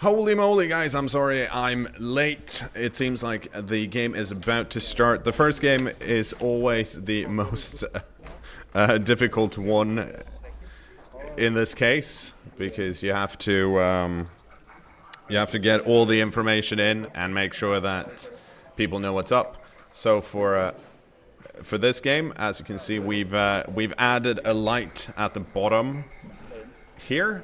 Holy moly, guys, I'm sorry I'm late. It seems like the game is about to start. The first game is always the most difficult one in this case, because you have to get all the information in and make sure that people know what's up. So for this game, as you can see, we've added a light at the bottom here,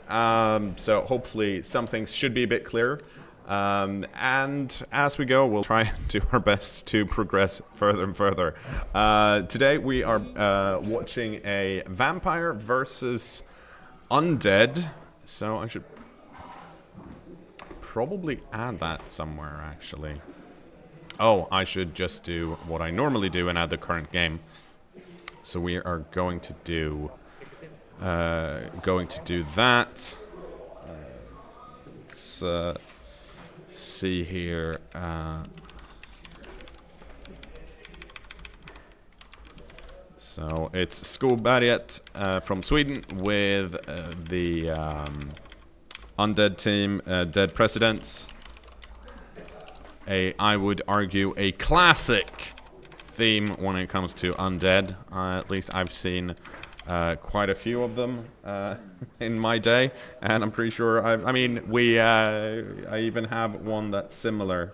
so hopefully some things should be a bit clearer, and as we go we'll try and do our best to progress further and further. Today we are watching a vampire versus undead, so I should probably add that somewhere actually. Oh, I should just do what I normally do and add the current game. So we are going to do that. Let's see here. So it's Skoberget from Sweden with the Undead team, Dead Presidents. I would argue, a classic theme when it comes to Undead. At least I've seen quite a few of them in my day, and I'm pretty sure I even have one that's similar.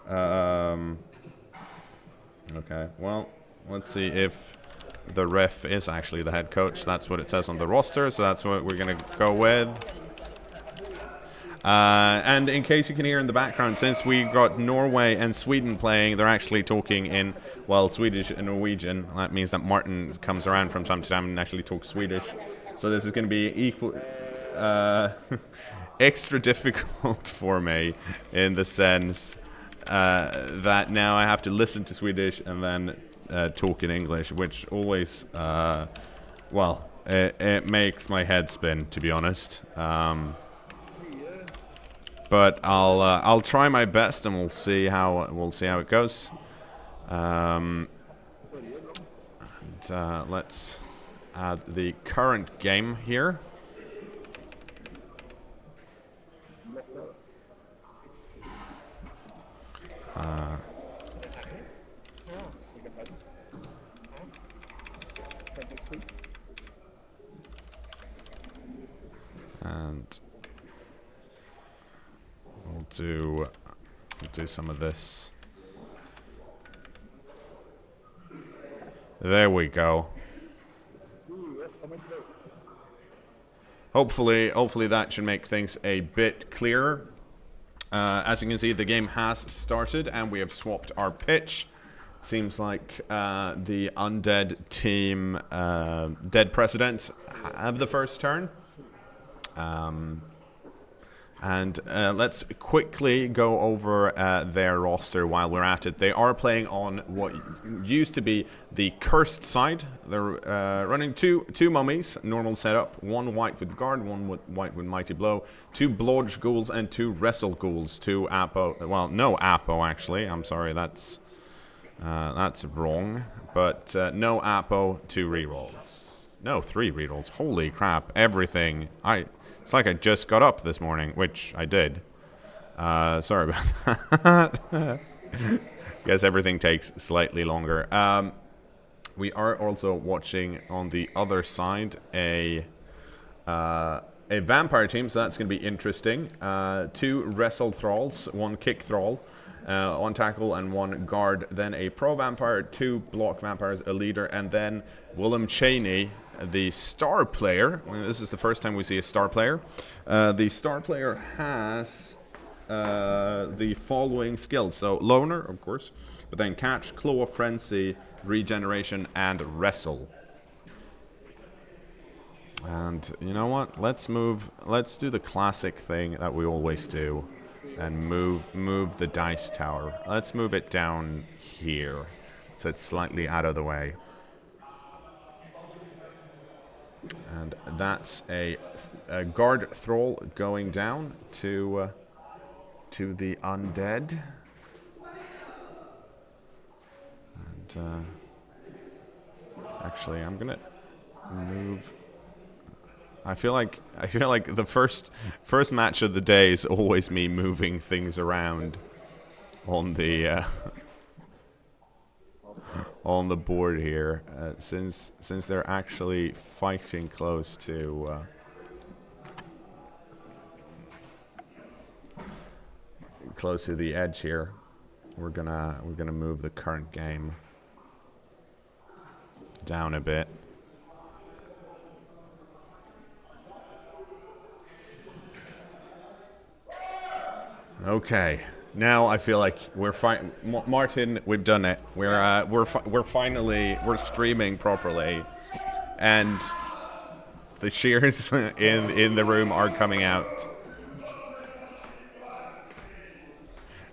Okay, well, let's see if the ref is actually the head coach. That's what it says on the roster, so that's what we're gonna go with. And in case you can hear in the background, since we got Norway and Sweden playing, they're actually talking in, well, Swedish and Norwegian. That means that Martin comes around from time to time and actually talks Swedish. So this is going to be extra difficult for me, in the sense that now I have to listen to Swedish and then talk in English, which always, it makes my head spin, to be honest. But I'll try my best, and we'll see how it goes. Let's add the current game here. And we'll do some of this. There we go. Hopefully that should make things a bit clearer. As you can see, the game has started and we have swapped our pitch. It seems like the Undead team, Dead Presidents, have the first turn. And let's quickly go over their roster while we're at it. They are playing on what used to be the cursed side. They're running two mummies, normal setup. One white with guard, one white with mighty blow. Two blodge ghouls and two wrestle ghouls. Two apo. Well, no apo actually. I'm sorry, that's wrong. But no apo, 2 rerolls. No, 3 rerolls. Holy crap! Everything. It's like I just got up this morning, which I did. Sorry about that. Guess everything takes slightly longer. We are also watching on the other side a vampire team, so that's going to be interesting. 2 wrestle thralls, 1 kick thrall, 1 tackle and 1 guard. Then a pro vampire, 2 block vampires, a leader, and then Willem Cheney, the star player. This is the first time we see a star player. The star player has the following skills. So loner, of course, but then catch, claw, frenzy, regeneration, and wrestle. And you know what? Let's do the classic thing that we always do, and move the dice tower. Let's move it down here, so it's slightly out of the way. And that's a guard thrall going down to the undead. And actually, I'm gonna move I feel like the first match of the day is always me moving things around on the on the board here, since they're actually fighting close to the edge here. We're gonna move the current game down a bit. Okay, now I feel like we're fine. Martin, we've done it. We're streaming properly, and the cheers in the room are coming out.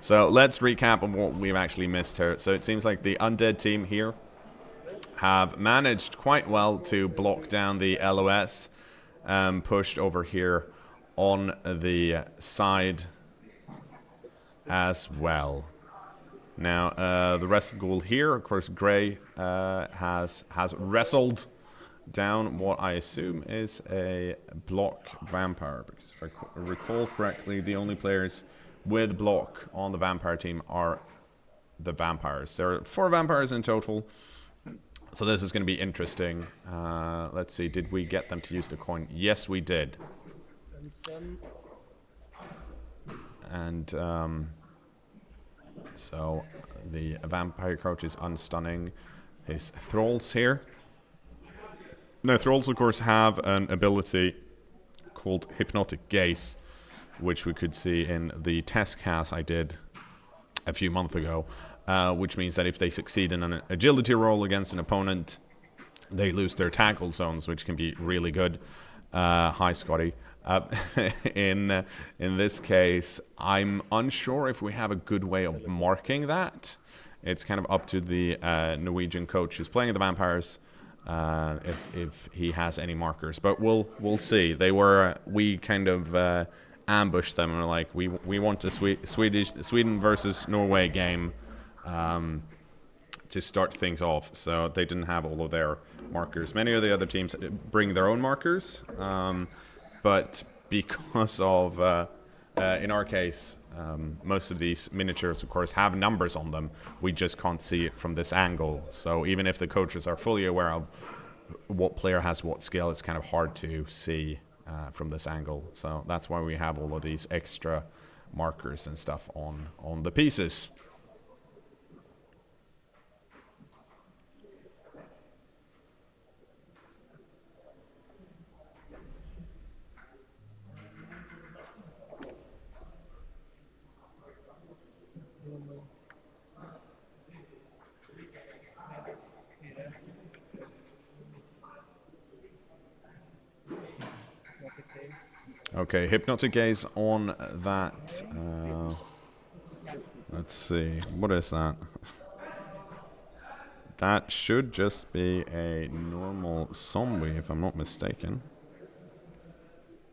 So let's recap on what we've actually missed here. So it seems like the Undead team here have managed quite well to block down the LOS, pushed over here on the side as well. Now, the rest of the goal here, of course, Grey has wrestled down what I assume is a block vampire, because if I recall correctly, the only players with block on the vampire team are the vampires. There are 4 vampires in total, so this is going to be interesting. Let's see, did we get them to use the coin? Yes, we did. And so the vampire coach is unstunning his thralls here. Now, thralls, of course, have an ability called Hypnotic Gaze, which we could see in the test cast I did a few months ago, which means that if they succeed in an agility roll against an opponent, they lose their tackle zones, which can be really good. Hi, Scotty. In this case, I'm unsure if we have a good way of marking that. It's kind of up to the Norwegian coach who's playing the vampires, if he has any markers. But we'll see. We kind of ambushed them and were like, we want a Sweden versus Norway game to start things off. So they didn't have all of their markers. Many of the other teams bring their own markers, but because of in our case, most of these miniatures, of course, have numbers on them. We just can't see it from this angle. So even if the coaches are fully aware of what player has what skill, it's kind of hard to see from this angle. So that's why we have all of these extra markers and stuff on the pieces. Okay, Hypnotic Gaze on that. Let's see, what is that? That should just be a normal zombie, if I'm not mistaken.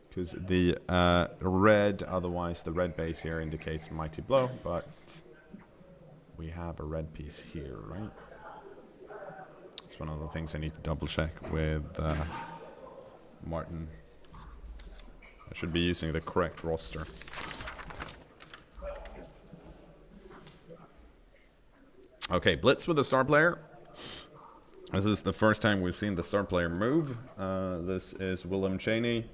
Because the red, otherwise the red base here indicates Mighty Blow, but we have a red piece here, right? It's one of the things I need to double check with Martin. I should be using the correct roster. Okay, Blitz with the star player. This is the first time we've seen the star player move. This is Willem Cheney.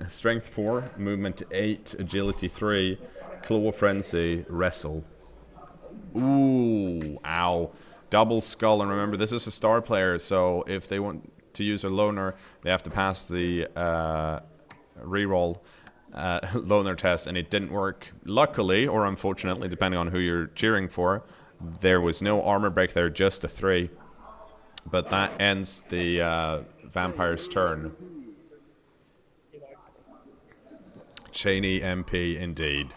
Strength 4, movement 8, agility 3, claw frenzy, wrestle. Ooh, ow. Double skull, and remember this is a star player, so if they want to use a loner, they have to pass the reroll loner test, and it didn't work. Luckily, or unfortunately, depending on who you're cheering for, there was no armor break there, just a 3. But that ends the vampire's turn. Cheney MP indeed.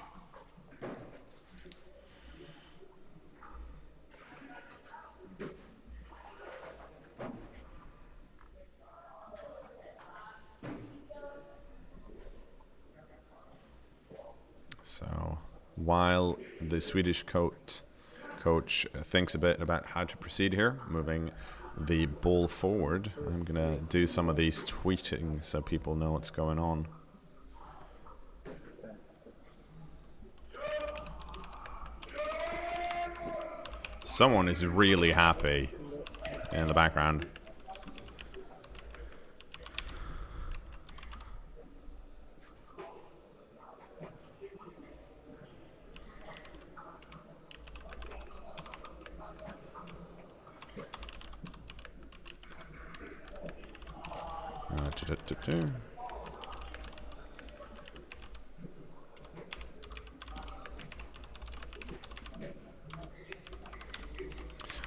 So while the Swedish coach thinks a bit about how to proceed here, moving the ball forward. I'm gonna do some of these tweeting so people know what's going on. Someone is really happy in the background.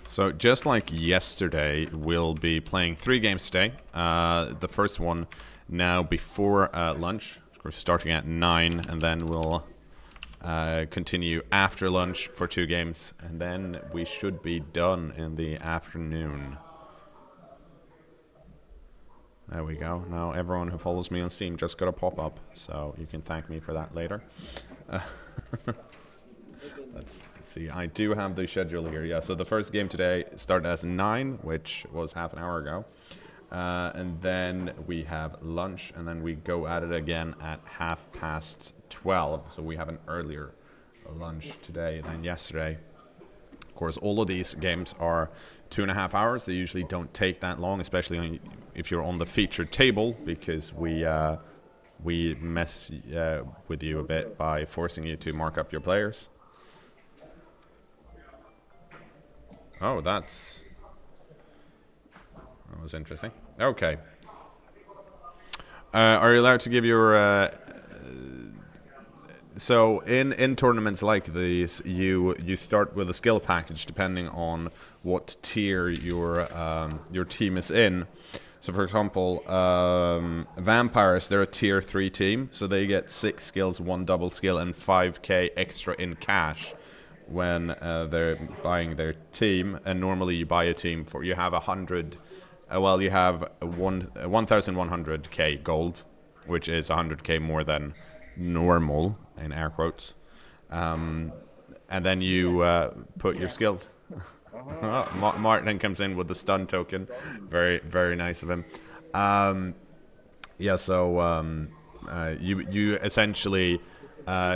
So just like yesterday, we'll be playing 3 games today. The first one now before lunch, of course starting at 9, and then we'll continue after lunch for 2 games, and then we should be done in the afternoon. There we go. Now everyone who follows me on Steam just got a pop-up, so you can thank me for that later. Let's see. I do have the schedule here. Yeah, so the first game today started as 9, which was half an hour ago. And then we have lunch, and then we go at it again at 12:30. So we have an earlier lunch today than yesterday. Of course, all of these games are 2.5 hours. They usually don't take that long, especially if you're on the featured table, because we mess with you a bit by forcing you to mark up your players. Oh, that was interesting. Okay. Are you allowed to give your... So in tournaments like these, you start with a skill package depending on what tier your team is in. So for example, Vampires, they're a tier 3 team, so they get 6 skills, 1 double skill, and 5k extra in cash when they're buying their team. And normally you buy a team for, you have 1,100k gold, which is 100k more than normal, in air quotes. And then you put your skills. Martin comes in with the stun token. Very, very nice of him. Yeah, so you essentially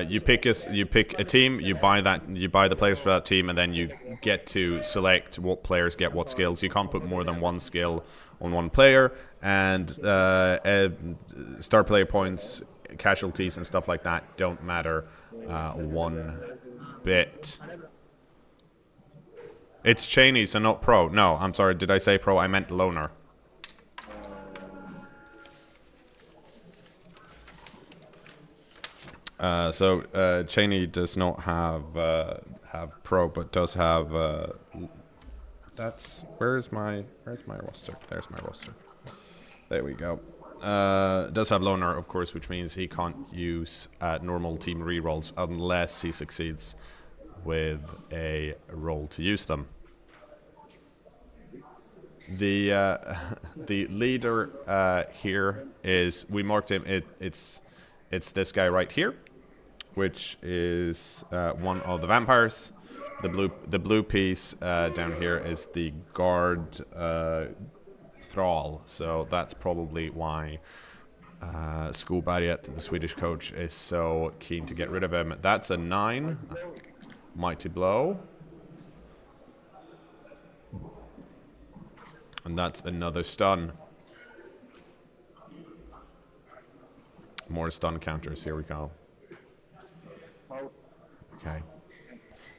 you pick a team, you buy the players for that team, and then you get to select what players get what skills. You can't put more than 1 skill on 1 player, and star player points, casualties, and stuff like that don't matter one bit. It's Cheney, so not pro. No, I'm sorry. Did I say pro? I meant loner. So Cheney does not have pro, but does have. Where's my roster? There's my roster. There we go. Does have loner, of course, which means he can't use normal team rerolls unless he succeeds with a roll to use them. The leader here is, we marked him. It's this guy right here, which is one of the vampires. The blue piece down here is the guard thrall. So that's probably why Skoberget, the Swedish coach, is so keen to get rid of him. That's a 9. Mighty blow. And that's another stun. More stun counters. Here we go. Okay.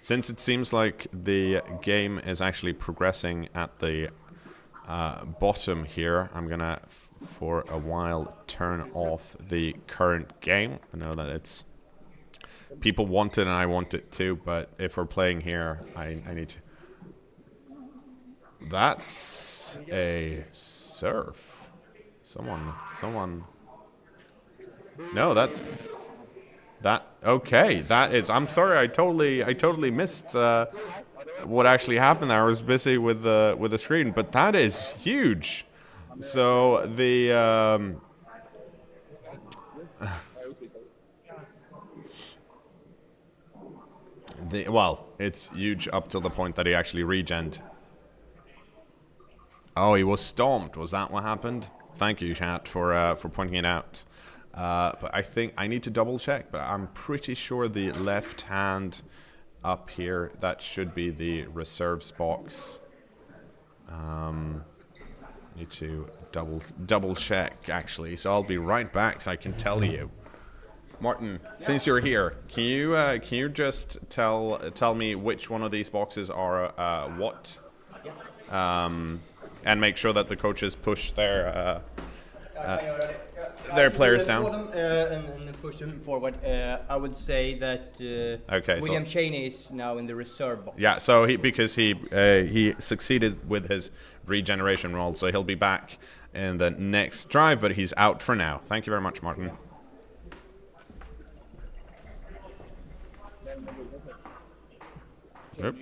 Since it seems like the game is actually progressing at the bottom here, I'm gonna, for a while, turn off the current game. I know that it's... people want it and I want it too, but if we're playing here, I need to... That's a surf. Someone... No, that's... That... Okay, that is... I'm sorry, I totally missed what actually happened there. I was busy with the screen, but that is huge. So, the... well, it's huge up till the point that he actually regened. Oh, he was stomped. Was that what happened? Thank you, chat, for pointing it out. But I think I need to double check, but I'm pretty sure the left hand up here, that should be the reserves box. Need to double check, actually, so I'll be right back so I can tell you. Martin, since you're here, can you just tell me which one of these boxes are what? And make sure that the coaches push their players down. And push them forward. I would say that William Cheney is now in the reserve box. Yeah, so because he succeeded with his regeneration roll, so he'll be back in the next drive, but he's out for now. Thank you very much, Martin. Yep.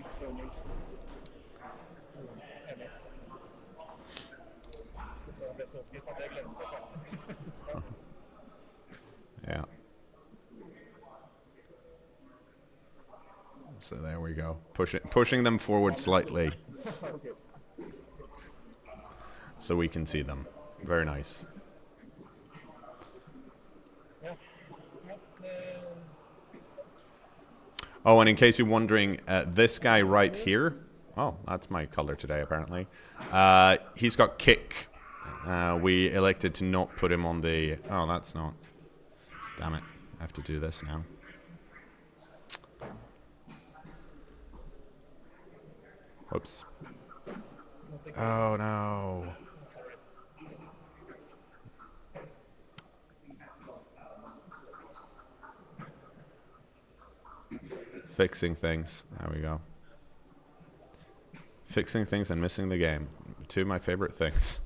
Yeah. So there we go. Pushing them forward slightly. So we can see them. Very nice. Oh, and in case you're wondering, this guy right here, oh, that's my color today, apparently. He's got kick. We elected to not put him on the... Oh, that's not... Damn it. I have to do this now. Whoops. Oh, no. Fixing things. There we go. Fixing things and missing the game. Two of my favorite things.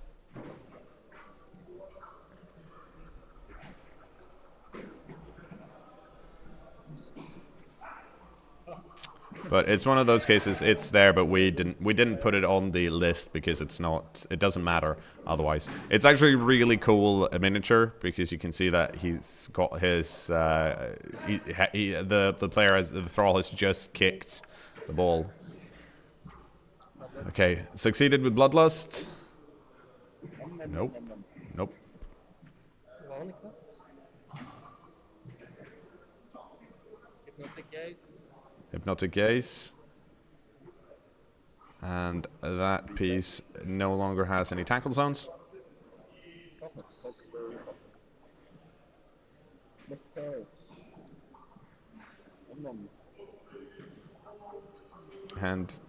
But it's one of those cases. It's there, but we didn't put it on the list because it's not. It doesn't matter otherwise. It's actually really cool a miniature because you can see that he's got his the player has, the thrall has just kicked the ball. Okay, succeeded with bloodlust. Nope. Nope. Hypnotic gaze. And that piece no longer has any tackle zones. And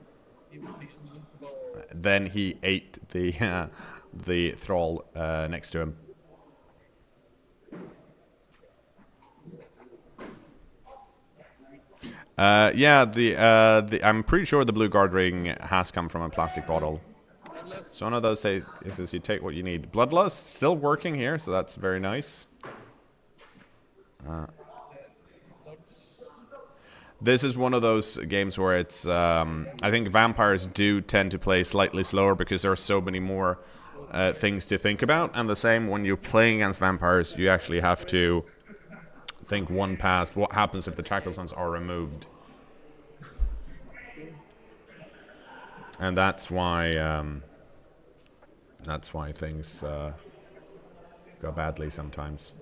then he ate the thrall next to him. Yeah, I'm pretty sure the blue guard ring has come from a plastic bottle. So one of those is you take what you need. Bloodlust still working here, so that's very nice. This is one of those games where it's I think vampires do tend to play slightly slower because there are so many more things to think about, and the same when you're playing against vampires, you actually have to think one past what happens if the tackle zones are removed. And that's why things go badly sometimes.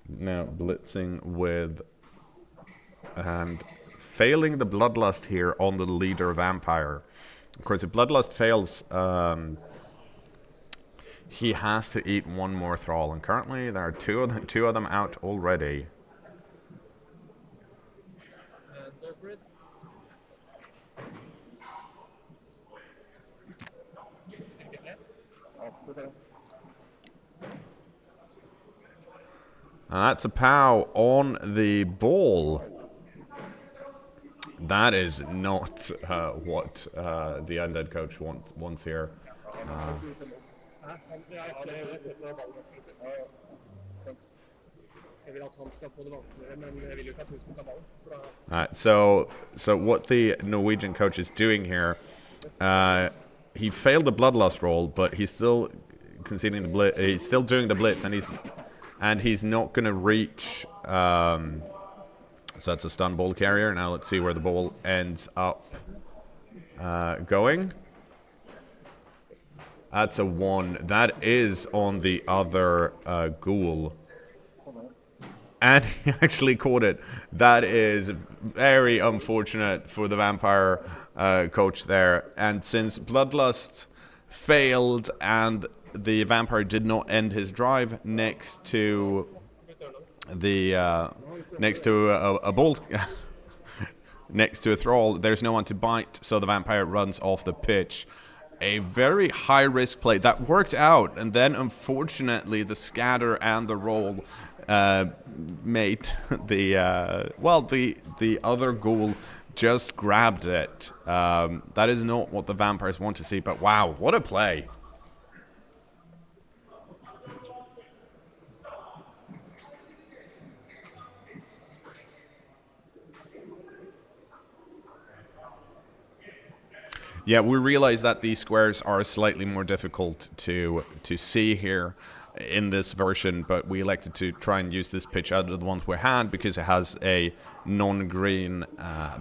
Now blitzing with and failing the bloodlust here on the leader vampire. Of course, if bloodlust fails, he has to eat one more thrall, and currently there are two of them out already. And that's a POW on the ball. That is not what the Undead coach wants here. So what the Norwegian coach is doing here, he failed the bloodlust roll, but he's still conceding the blitz. He's still doing the blitz, and he's not going to reach. So that's a stun ball carrier. Now let's see where the ball ends up going. That's a 1. That is on the other ghoul. And he actually caught it. That is very unfortunate for the vampire coach there. And since Bloodlust failed and the vampire did not end his drive next to the a bolt next to a thrall, there's no one to bite, so the vampire runs off the pitch. A very high risk play that worked out, and then unfortunately the scatter and the roll made the other ghoul just grabbed it. That is not what the vampires want to see, but wow, what a play. Yeah, we realize that these squares are slightly more difficult to see here in this version, but we elected to try and use this pitch out of the ones we had because it has a non-green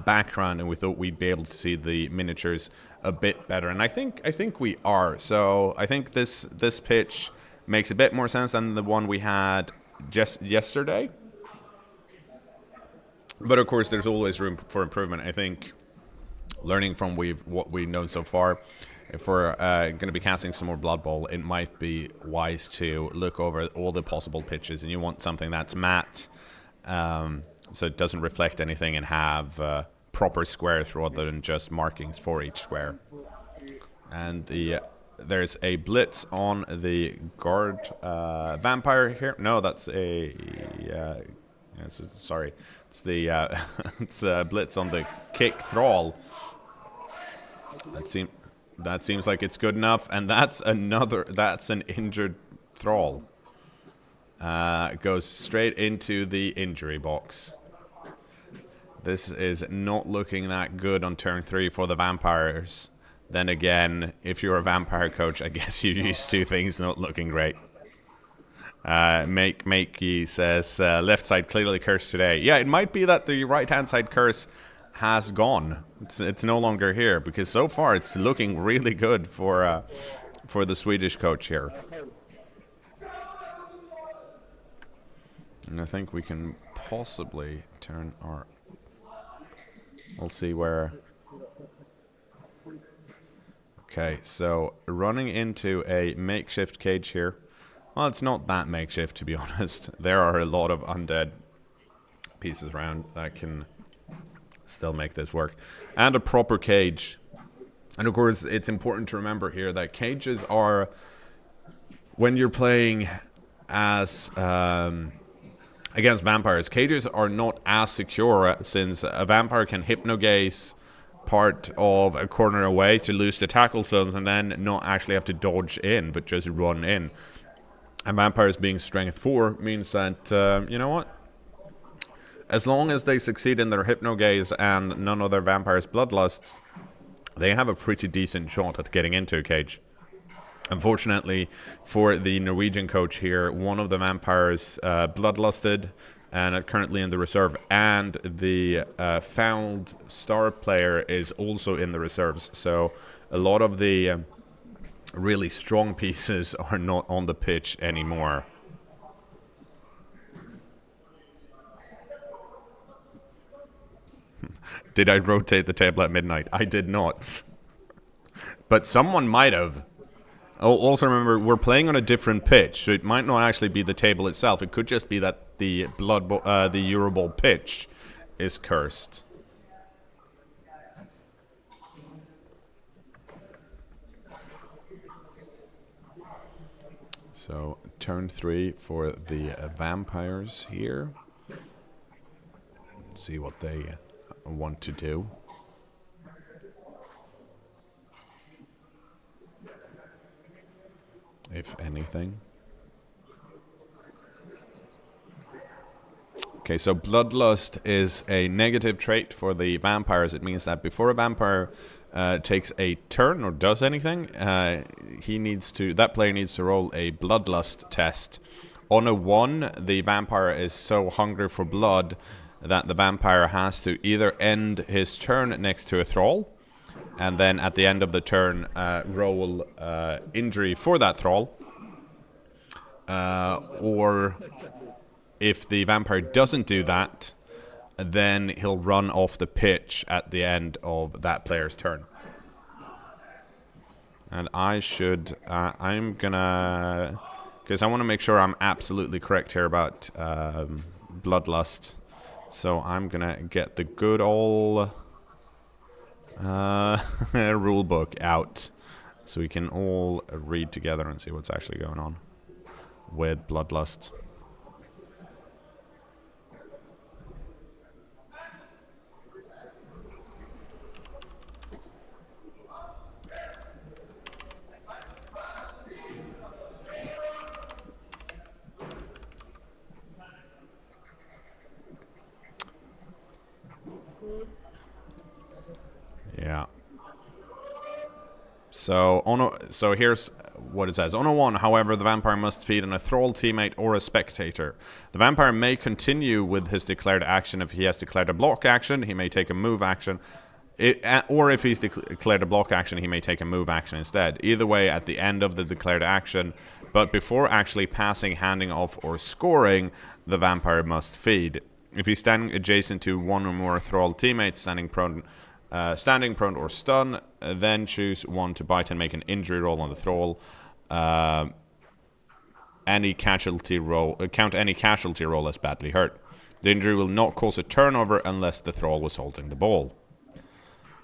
background, and we thought we'd be able to see the miniatures a bit better. And I think we are. So I think this pitch makes a bit more sense than the one we had just yesterday. But of course, there's always room for improvement. I think learning from what we've known so far, if we're going to be casting some more Blood Bowl, it might be wise to look over all the possible pitches, and you want something that's matte, so it doesn't reflect anything, and have proper squares rather than just markings for each square. And there's a blitz on the guard vampire here. No, that's a sorry. It's the it's a blitz on the kick thrall. That seems like it's good enough, and that's an injured thrall. Goes straight into the injury box. This is not looking that good on turn 3 for the vampires. Then again, if you're a vampire coach, I guess you're used to things not looking great. Makey says, left side clearly cursed today. Yeah, it might be that the right-hand side curse has gone. It's no longer here, because so far it's looking really good for the Swedish coach here. And I think we can possibly turn our... We'll see where... Okay, so running into a makeshift cage here. Well, it's not that makeshift, to be honest. There are a lot of undead pieces around that can still make this work. And a proper cage. And of course, it's important to remember here that cages are, when you're playing as against vampires, cages are not as secure, since a vampire can hypnogaze part of a corner away to lose the tackle zones and then not actually have to dodge in, but just run in. And vampires being strength 4 means that, you know what? As long as they succeed in their hypnogaze and none of their vampires bloodlusts, they have a pretty decent shot at getting into a cage. Unfortunately, for the Norwegian coach here, one of the vampires bloodlusted and are currently in the reserve, and the found star player is also in the reserves. So a lot of the really strong pieces are not on the pitch anymore. Did I rotate the table at midnight? I did not. But someone might have. Oh, also remember, we're playing on a different pitch, so it might not actually be the table itself. It could just be that the the EuroBowl pitch is cursed. So turn 3 for the vampires here. Let's see what they want to do. If anything. Okay, so bloodlust is a negative trait for the vampires. It means that before a vampire takes a turn or does anything, that player needs to roll a bloodlust test. On a 1, the vampire is so hungry for blood that the vampire has to either end his turn next to a thrall, and then at the end of the turn roll injury for that thrall, or if the vampire doesn't do that, then he'll run off the pitch at the end of that player's turn. And I'm gonna, because I want to make sure I'm absolutely correct here about bloodlust. So I'm gonna get the good old rule book out, so we can all read together and see what's actually going on with bloodlust. Yeah. So here's what it says. On a 1, however, the vampire must feed on a thrall teammate or a spectator. The vampire may continue with his declared action. If he has declared a block action, he may take a move action. Or if he's declared a block action, he may take a move action instead. Either way, at the end of the declared action, but before actually passing, handing off, or scoring, the vampire must feed. If he's standing adjacent to one or more thrall teammates, standing prone or stun, then choose 1 to bite and make an injury roll on the thrall. Count any casualty roll as badly hurt. The injury will not cause a turnover unless the thrall was holding the ball.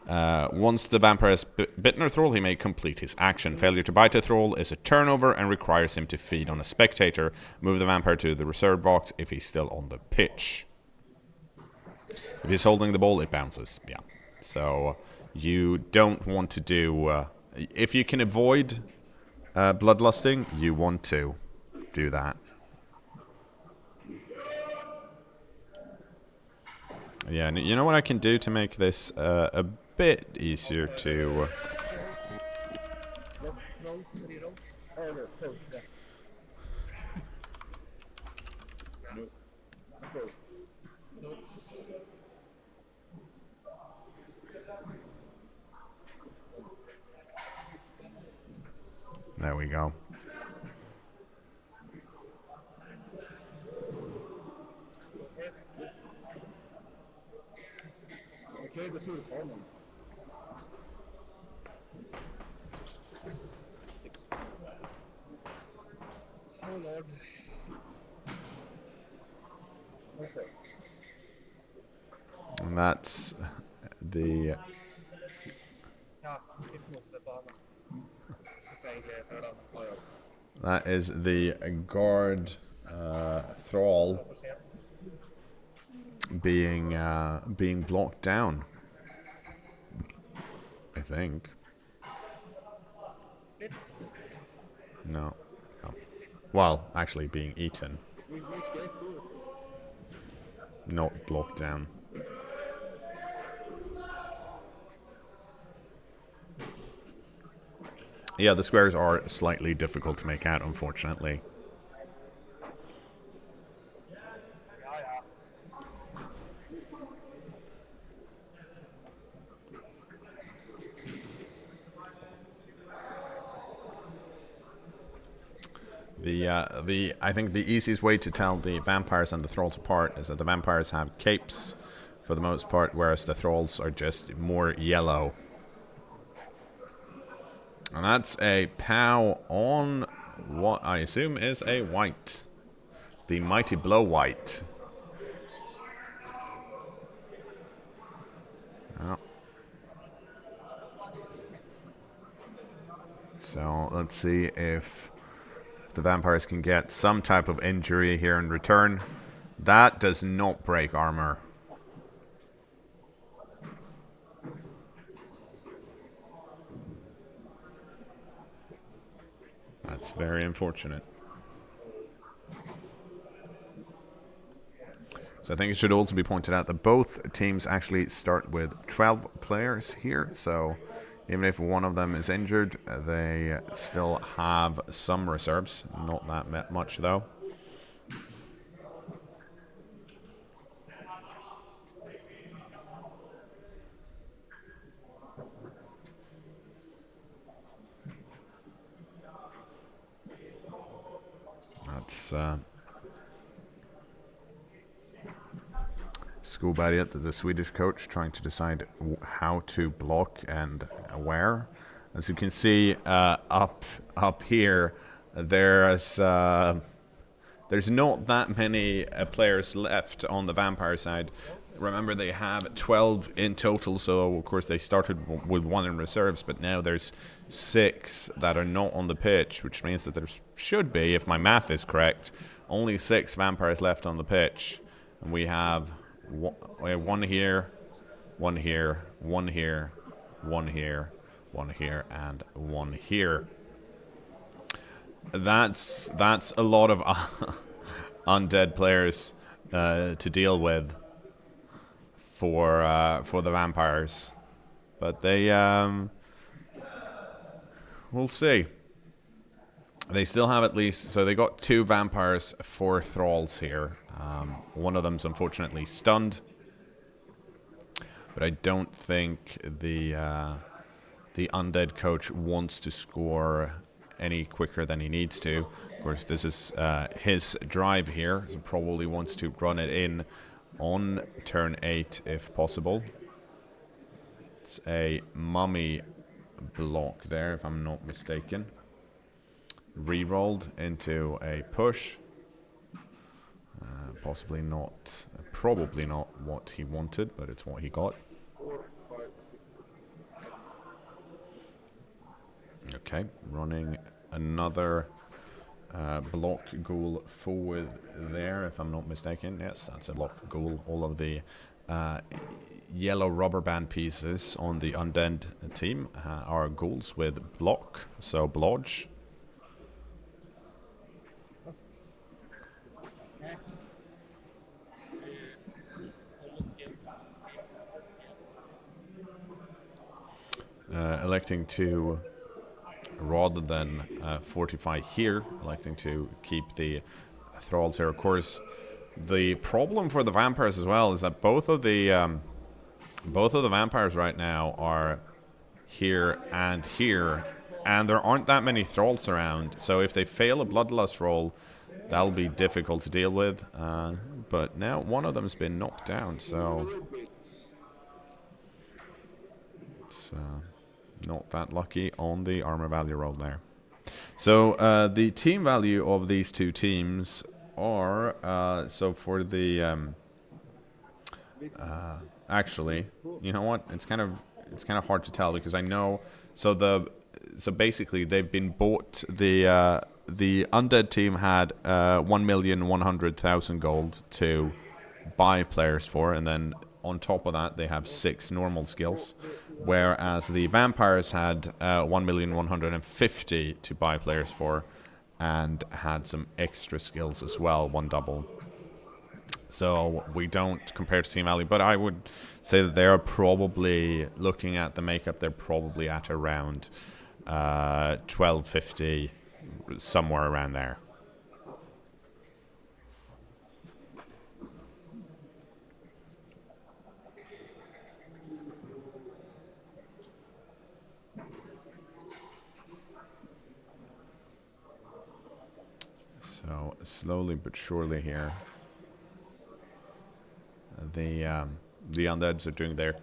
Once the vampire has bitten a thrall, he may complete his action. Failure to bite a thrall is a turnover and requires him to feed on a spectator. Move the vampire to the reserve box if he's still on the pitch. If he's holding the ball, it bounces. Yeah. So you don't want to do... if you can avoid bloodlusting, you want to do that. Yeah, and you know what I can do to make this a bit easier to... There we go. Oh Lord. And that's the... That is the guard thrall being blocked down, I think. No. Well, actually being eaten. Not blocked down. Yeah, the squares are slightly difficult to make out, unfortunately. I think the easiest way to tell the vampires and the thralls apart is that the vampires have capes for the most part, whereas the thralls are just more yellow. And that's a POW on what I assume is a white. The Mighty Blow White. Oh. So let's see if the vampires can get some type of injury here in return. That does not break armor. That's very unfortunate. So I think it should also be pointed out that both teams actually start with 12 players here. So even if one of them is injured, they still have some reserves. Not that much, though. That's Skoberget, the Swedish coach, trying to decide how to block and where. As you can see up here, there's not that many players left on the vampire side. Remember, they have 12 in total, so of course they started with 1 in reserves, but now there's 6 that are not on the pitch, which means that there should be, if my math is correct, only 6 vampires left on the pitch. And we have one here, one here, one here, one here, one here, and one here. That's a lot of undead players to deal with for the vampires, but they we'll see. They still have at least, so they got 2 vampires, 4 thralls here. One of them's unfortunately stunned, but I don't think the undead coach wants to score any quicker than he needs to. Of course, this is his drive here, so probably wants to run it in on turn 8 if possible. It's a mummy block there, if I'm not mistaken. Rerolled into a push. Possibly not, probably not what he wanted, but it's what he got. Okay, running another block ghoul forward there, if I'm not mistaken. Yes, that's a block ghoul. All of the yellow rubber band pieces on the undead team are ghouls with block, so blodge. Electing to, rather than fortify here, electing to keep the thralls here. Of course, the problem for the vampires as well is that both of the vampires right now are here, and there aren't that many thralls around. So if they fail a bloodlust roll, that'll be difficult to deal with. But now one of them's been knocked down, so it's not that lucky on the armor value roll there. So the team value of these two teams are so for the actually, you know what? It's kind of hard to tell because I know. So basically they've been bought. The undead team had 1,100,000 gold to buy players for, and then on top of that they have 6 normal skills, whereas the vampires had 1,150,000 to buy players for, and had some extra skills as well, 1 double. So we don't compare to Team Value, but I would say that they're probably, looking at the makeup, they're probably at around 1250, somewhere around there. So slowly but surely here, the undeads are doing their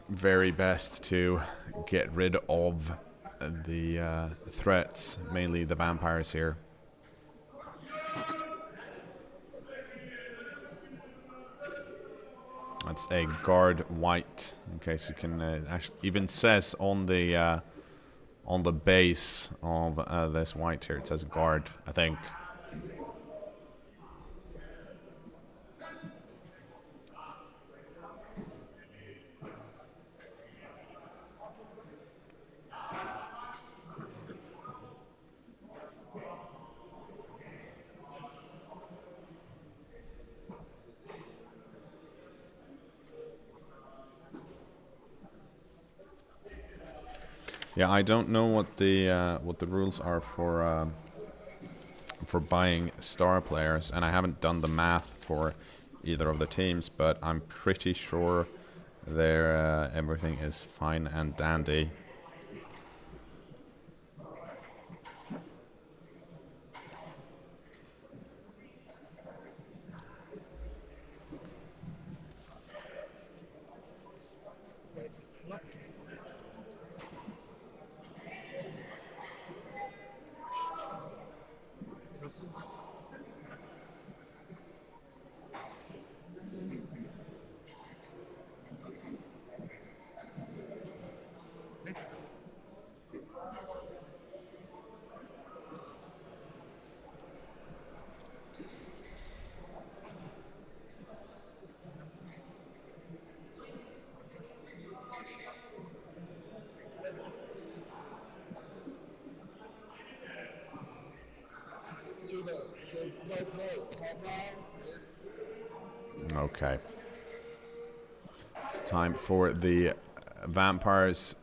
very best to get rid of the threats, mainly the vampires here. That's a guard white, in case you can actually, even says on the base of this white here, it says guard, I think. Yeah, I don't know what the rules are for buying star players, and I haven't done the math for either of the teams, but I'm pretty sure everything is fine and dandy. Okay. It's time for the vampires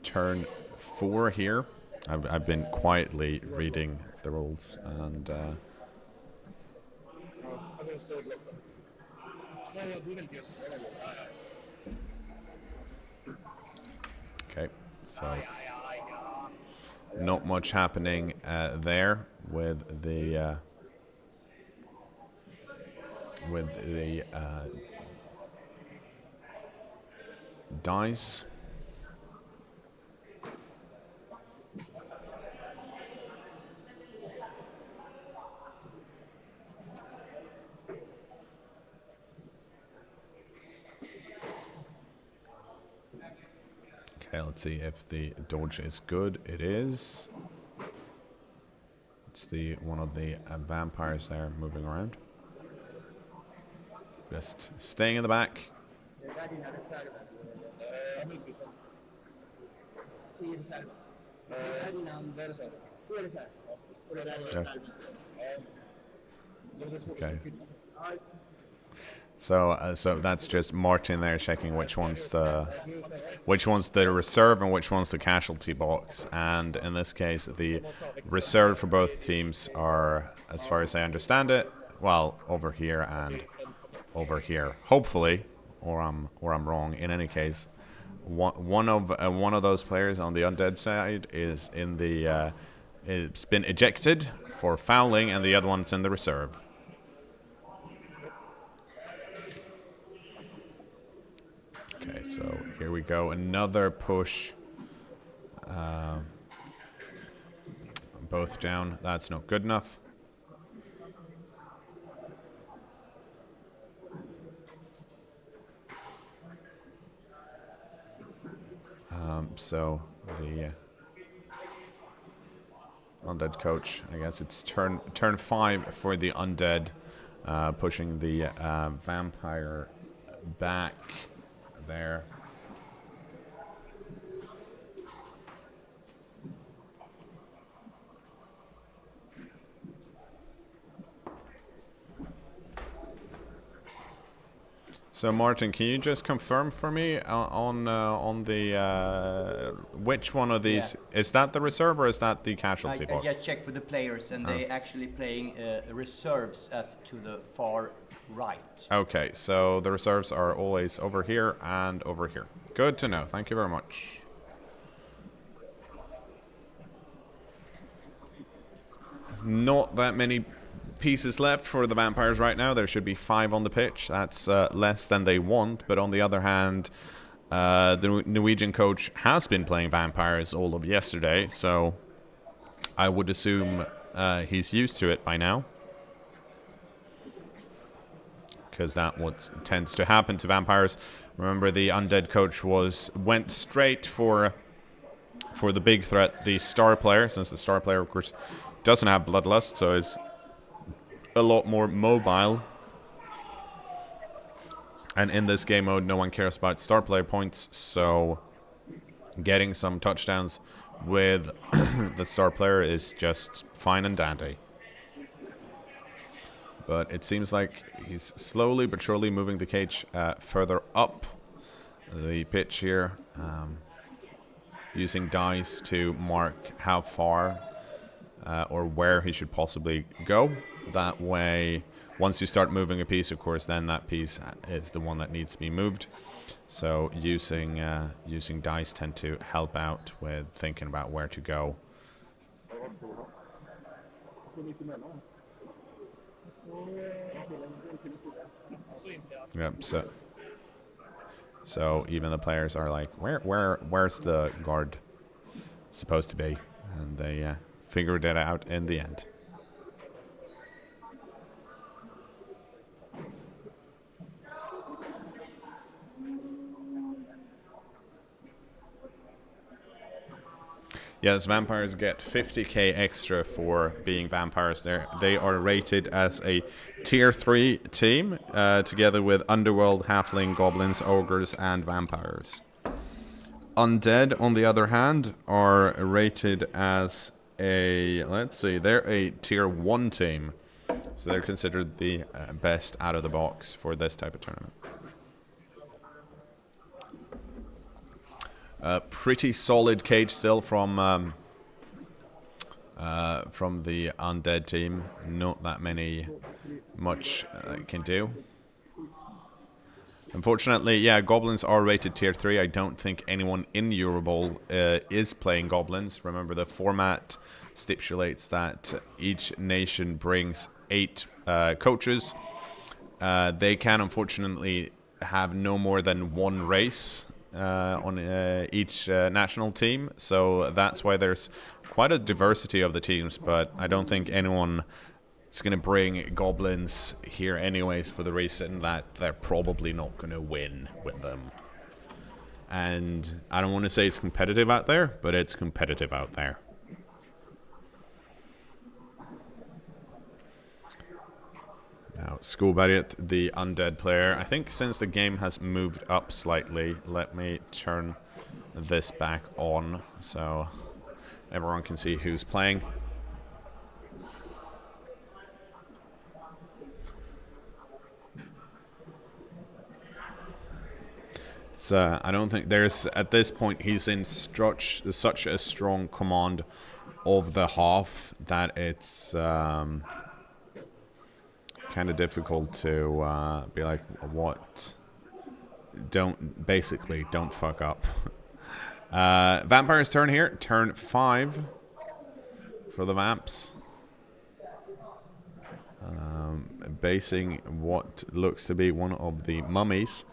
turn 4 here. I've been quietly reading the rules and okay, so not much happening there with the dice. Okay, let's see if the dodge is good. It is. It's the one of the vampires there moving around. Just staying in the back. Okay. So that's just Martin there checking which one's the reserve and which one's the casualty box. And in this case, the reserve for both teams are, as far as I understand it, well, over here and over here. Hopefully, or I'm wrong. In any case, one of those players on the Undead side is in the it's been ejected for fouling, and the other one's in the reserve. Okay, so here we go. Another push. Both down. That's not good enough. So the Undead coach, I guess it's turn 5 for the Undead, pushing the vampire back there. So Martin, can you just confirm for me on the which one of these is that the reserve or is that the casualty box? I just checked with the players, and they actually playing reserves as to the far right. Okay, so the reserves are always over here and over here. Good to know. Thank you very much. Not that many pieces left for the vampires right now. There should be 5 on the pitch. That's less than they want, but on the other hand, the Norwegian coach has been playing vampires all of yesterday, so I would assume he's used to it by now, because that's what tends to happen to vampires. Remember, the Undead coach went straight for the big threat, the star player, since the star player, of course, doesn't have bloodlust, so is a lot more mobile. And in this game mode, no one cares about star player points, so getting some touchdowns with the star player is just fine and dandy. But it seems like he's slowly but surely moving the cage further up the pitch here. using dice to mark how far or where he should possibly go. That way, once you start moving a piece, of course, then that piece is the one that needs to be moved. So using dice tend to help out with thinking about where to go. Yep. So even the players are like, where's the guard supposed to be, and they figured it out in the end. Yes, vampires get 50k extra for being vampires. They are rated as a tier 3 team, together with Underworld, Halfling, Goblins, Ogres, and Vampires. Undead, on the other hand, are rated as a, let's see, they're a tier 1 team. So they're considered the best out of the box for this type of tournament. Pretty solid cage still from the Undead team. Not that much can do. Unfortunately, yeah, Goblins are rated tier 3. I don't think anyone in EuroBowl is playing Goblins. Remember, the format stipulates that each nation brings 8 coaches. They can unfortunately have no more than 1 race on each national team, so that's why there's quite a diversity of the teams, but I don't think anyone is going to bring Goblins here anyways, for the reason that they're probably not going to win with them. And I don't want to say it's competitive out there, but it's competitive out there. Now, Skoberget, the Undead player. I think since the game has moved up slightly, let me turn this back on so everyone can see who's playing. I don't think there's, at this point, he's in such a strong command of the half that it's kind of difficult to be like, what? Don't fuck up. Vampire's turn here. Turn 5 for the Vamps. Basing what looks to be one of the mummies.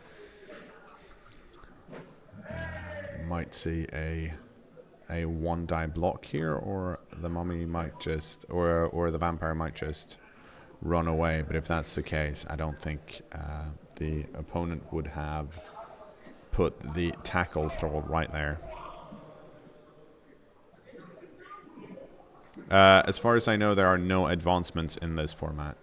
Might see a 1-die block here, or the mummy might just, or the vampire might just run away. But if that's the case, I don't think the opponent would have put the tackle throw right there. As far as I know, there are no advancements in this format.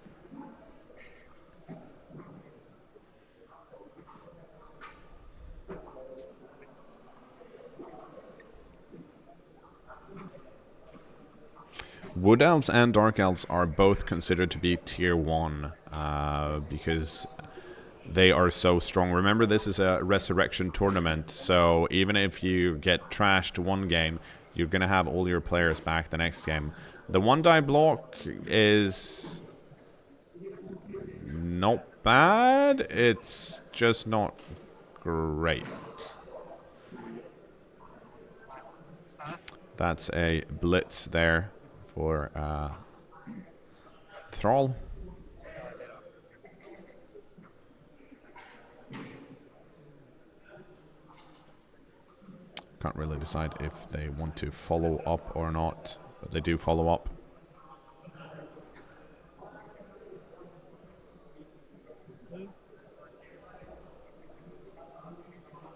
Wood Elves and Dark Elves are both considered to be tier 1 because they are so strong. Remember, this is a resurrection tournament, so even if you get trashed one game, you're going to have all your players back the next game. The 1-die block is not bad, it's just not great. That's a blitz there for Thrall. Can't really decide if they want to follow up or not, but they do follow up.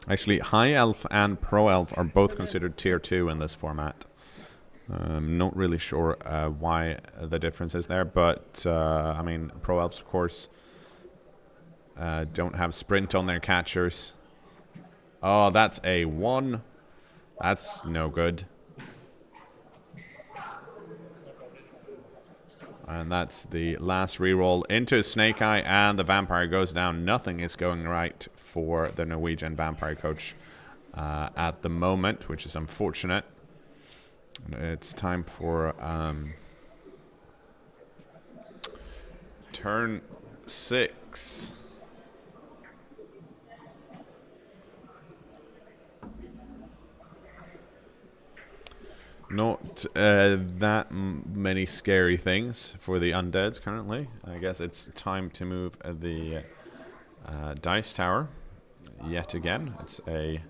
Actually, High Elf and Pro Elf are both considered tier 2 in this format. Not really sure why the difference is there, but I mean, Pro Elves, of course, don't have sprint on their catchers. Oh, that's a 1. That's no good. And that's the last reroll into Snake Eye, and the Vampire goes down. Nothing is going right for the Norwegian Vampire coach. at the moment, which is unfortunate. It's time for turn 6. Not that many scary things for the undead currently. I guess it's time to move the dice tower yet again. It's a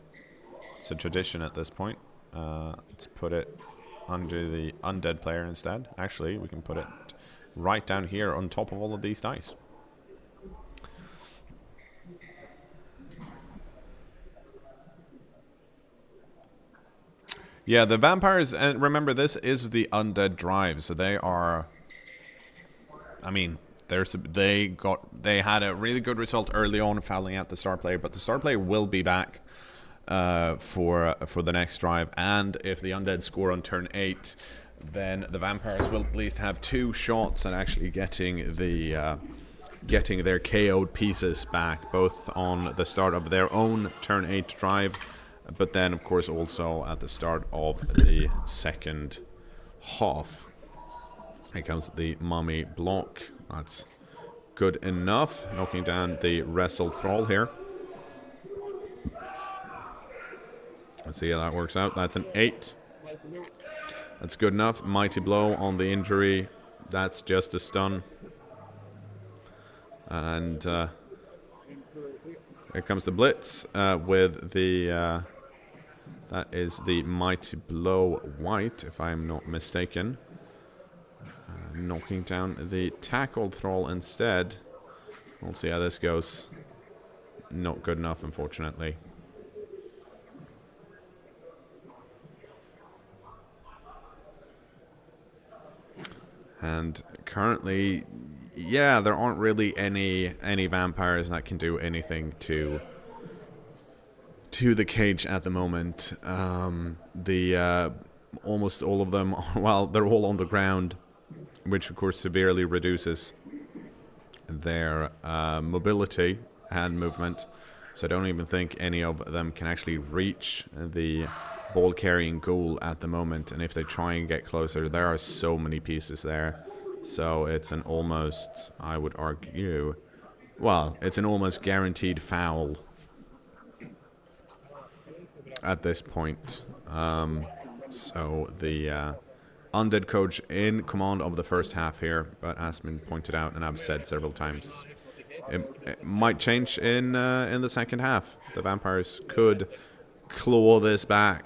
tradition at this point. Let's put it under the undead player instead. Actually, we can put it right down here on top of all of these dice. Yeah, the vampires, and remember, this is the undead drive, so they are, I mean, they had a really good result early on, fouling out the star player, but the star player will be back for the next drive, and if the undead score on turn 8, then the vampires will at least have 2 shots at actually getting the getting their KO'd pieces back, both on the start of their own turn 8 drive, but then of course also at the start of the second half. Here comes the mummy block. That's good enough, knocking down the wrestle thrall here. Let's see how that works out. That's an 8. That's good enough. Mighty blow on the injury. That's just a stun. And here comes the blitz with the that is the mighty blow white, if I'm not mistaken. Knocking down the tackled thrall instead. We'll see how this goes. Not good enough, unfortunately. And currently, yeah, there aren't really any vampires that can do anything to the cage at the moment. Almost all of them, well, they're all on the ground, which of course severely reduces their mobility and movement. So I don't even think any of them can actually reach the ball carrying goal at the moment, and if they try and get closer, there are so many pieces there. So it's an almost, I would argue, well, it's an almost guaranteed foul at this point. So the undead coach in command of the first half here, but as been pointed out, and I've said several times, it might change in the second half. The vampires could claw this back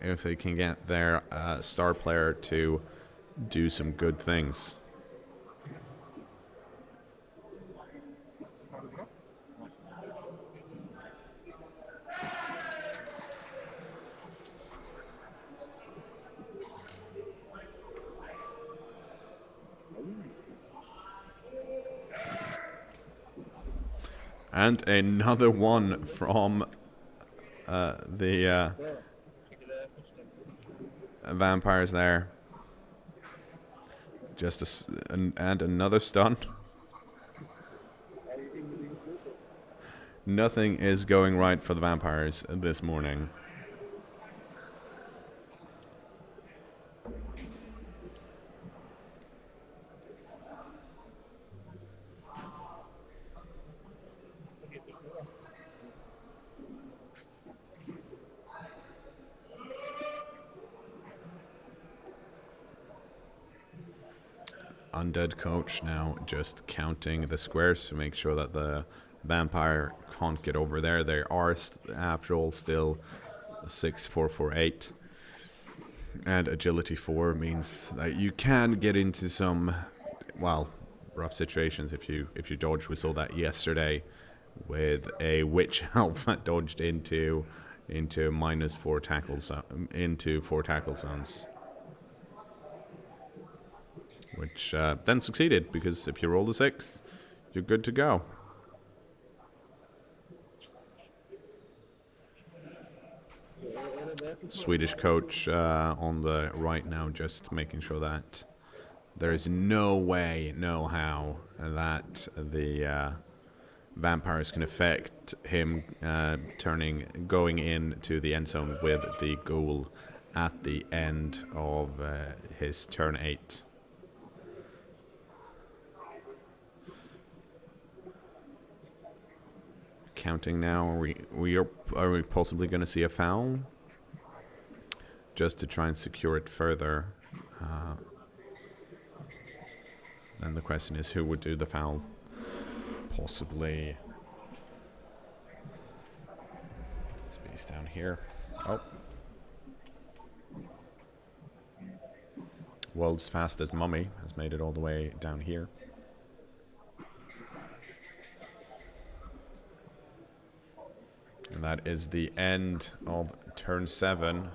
if they can get their star player to do some good things. And another one from the vampires there. Just and another stun. Nothing is going right for the vampires this morning. Undead coach now just counting the squares to make sure that the vampire can't get over there. They are, after all, still 6, 4, 4, 8. And agility 4 means that you can get into some, well, rough situations if you dodge. We saw that yesterday with a witch elf that dodged into minus 4 tackles, into 4 tackle zones. Which then succeeded, because if you roll the 6, you're good to go. Swedish coach on the right now, just making sure that there is no way, no how, that the vampires can affect him going into the end zone with the ghoul at the end of his turn 8. Counting now. Are we possibly going to see a foul? Just to try and secure it further. Then the question is, who would do the foul? Possibly. Space down here. Oh. World's fastest mummy has made it all the way down here. And that is the end of turn 7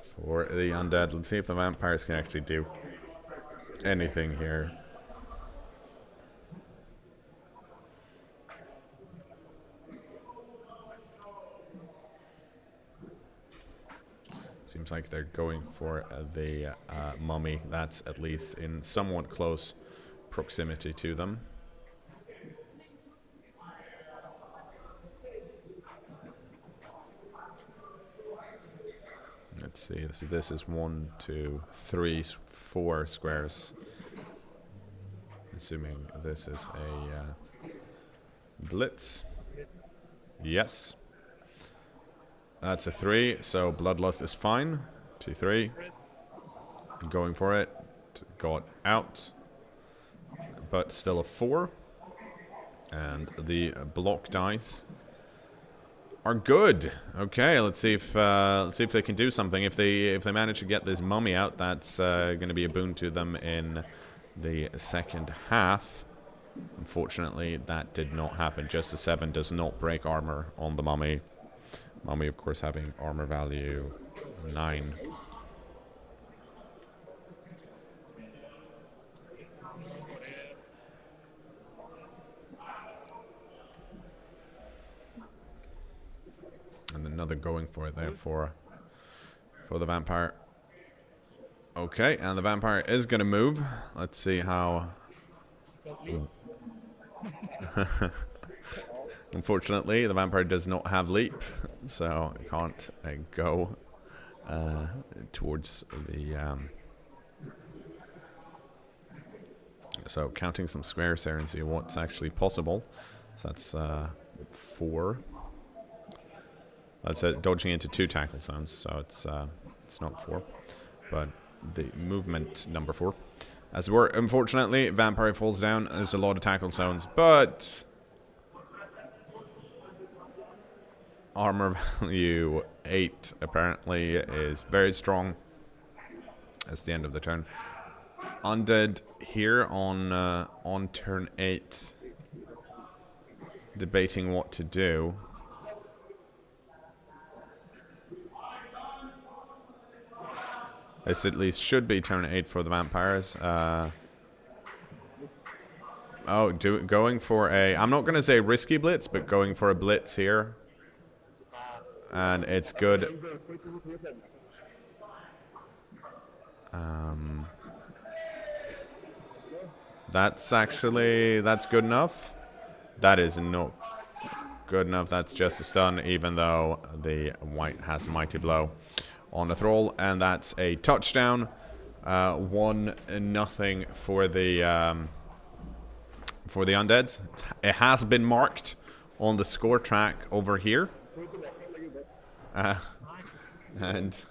for the Undead. Let's see if the vampires can actually do anything here. Seems like they're going for the mummy. That's at least in somewhat close proximity to them. Let's see. So this is 1, 2, 3, 4 squares. Assuming this is a blitz. Yes. That's a 3. So bloodlust is fine. 2, 3. Going for it. Got out. But still a 4. And the block dice are good. Okay, let's see if they can do something. If they manage to get this mummy out, that's going to be a boon to them in the second half. Unfortunately, that did not happen. Just a 7 does not break armor on the mummy. Mummy, of course, having armor value 9. And another going for it there for the vampire. Okay, and the vampire is going to move. Let's see how... Unfortunately, the vampire does not have leap, so it can't go towards the... So counting some squares there and see what's actually possible. So that's 4. That's dodging into 2 tackle zones, so it's not 4, but the movement number 4. As we're unfortunately, vampire falls down. There's a lot of tackle zones, but armor value 8 apparently is very strong. That's the end of the turn. Undead here on turn 8, debating what to do. This at least should be turn 8 for the vampires. Going for a... I'm not going to say risky blitz, but going for a blitz here. And it's good. That's good enough. That is not good enough. That's just a stun, even though the white has a mighty blow on the thrall, and that's a touchdown. 1-0 for the Undeads. It has been marked on the score track over here, and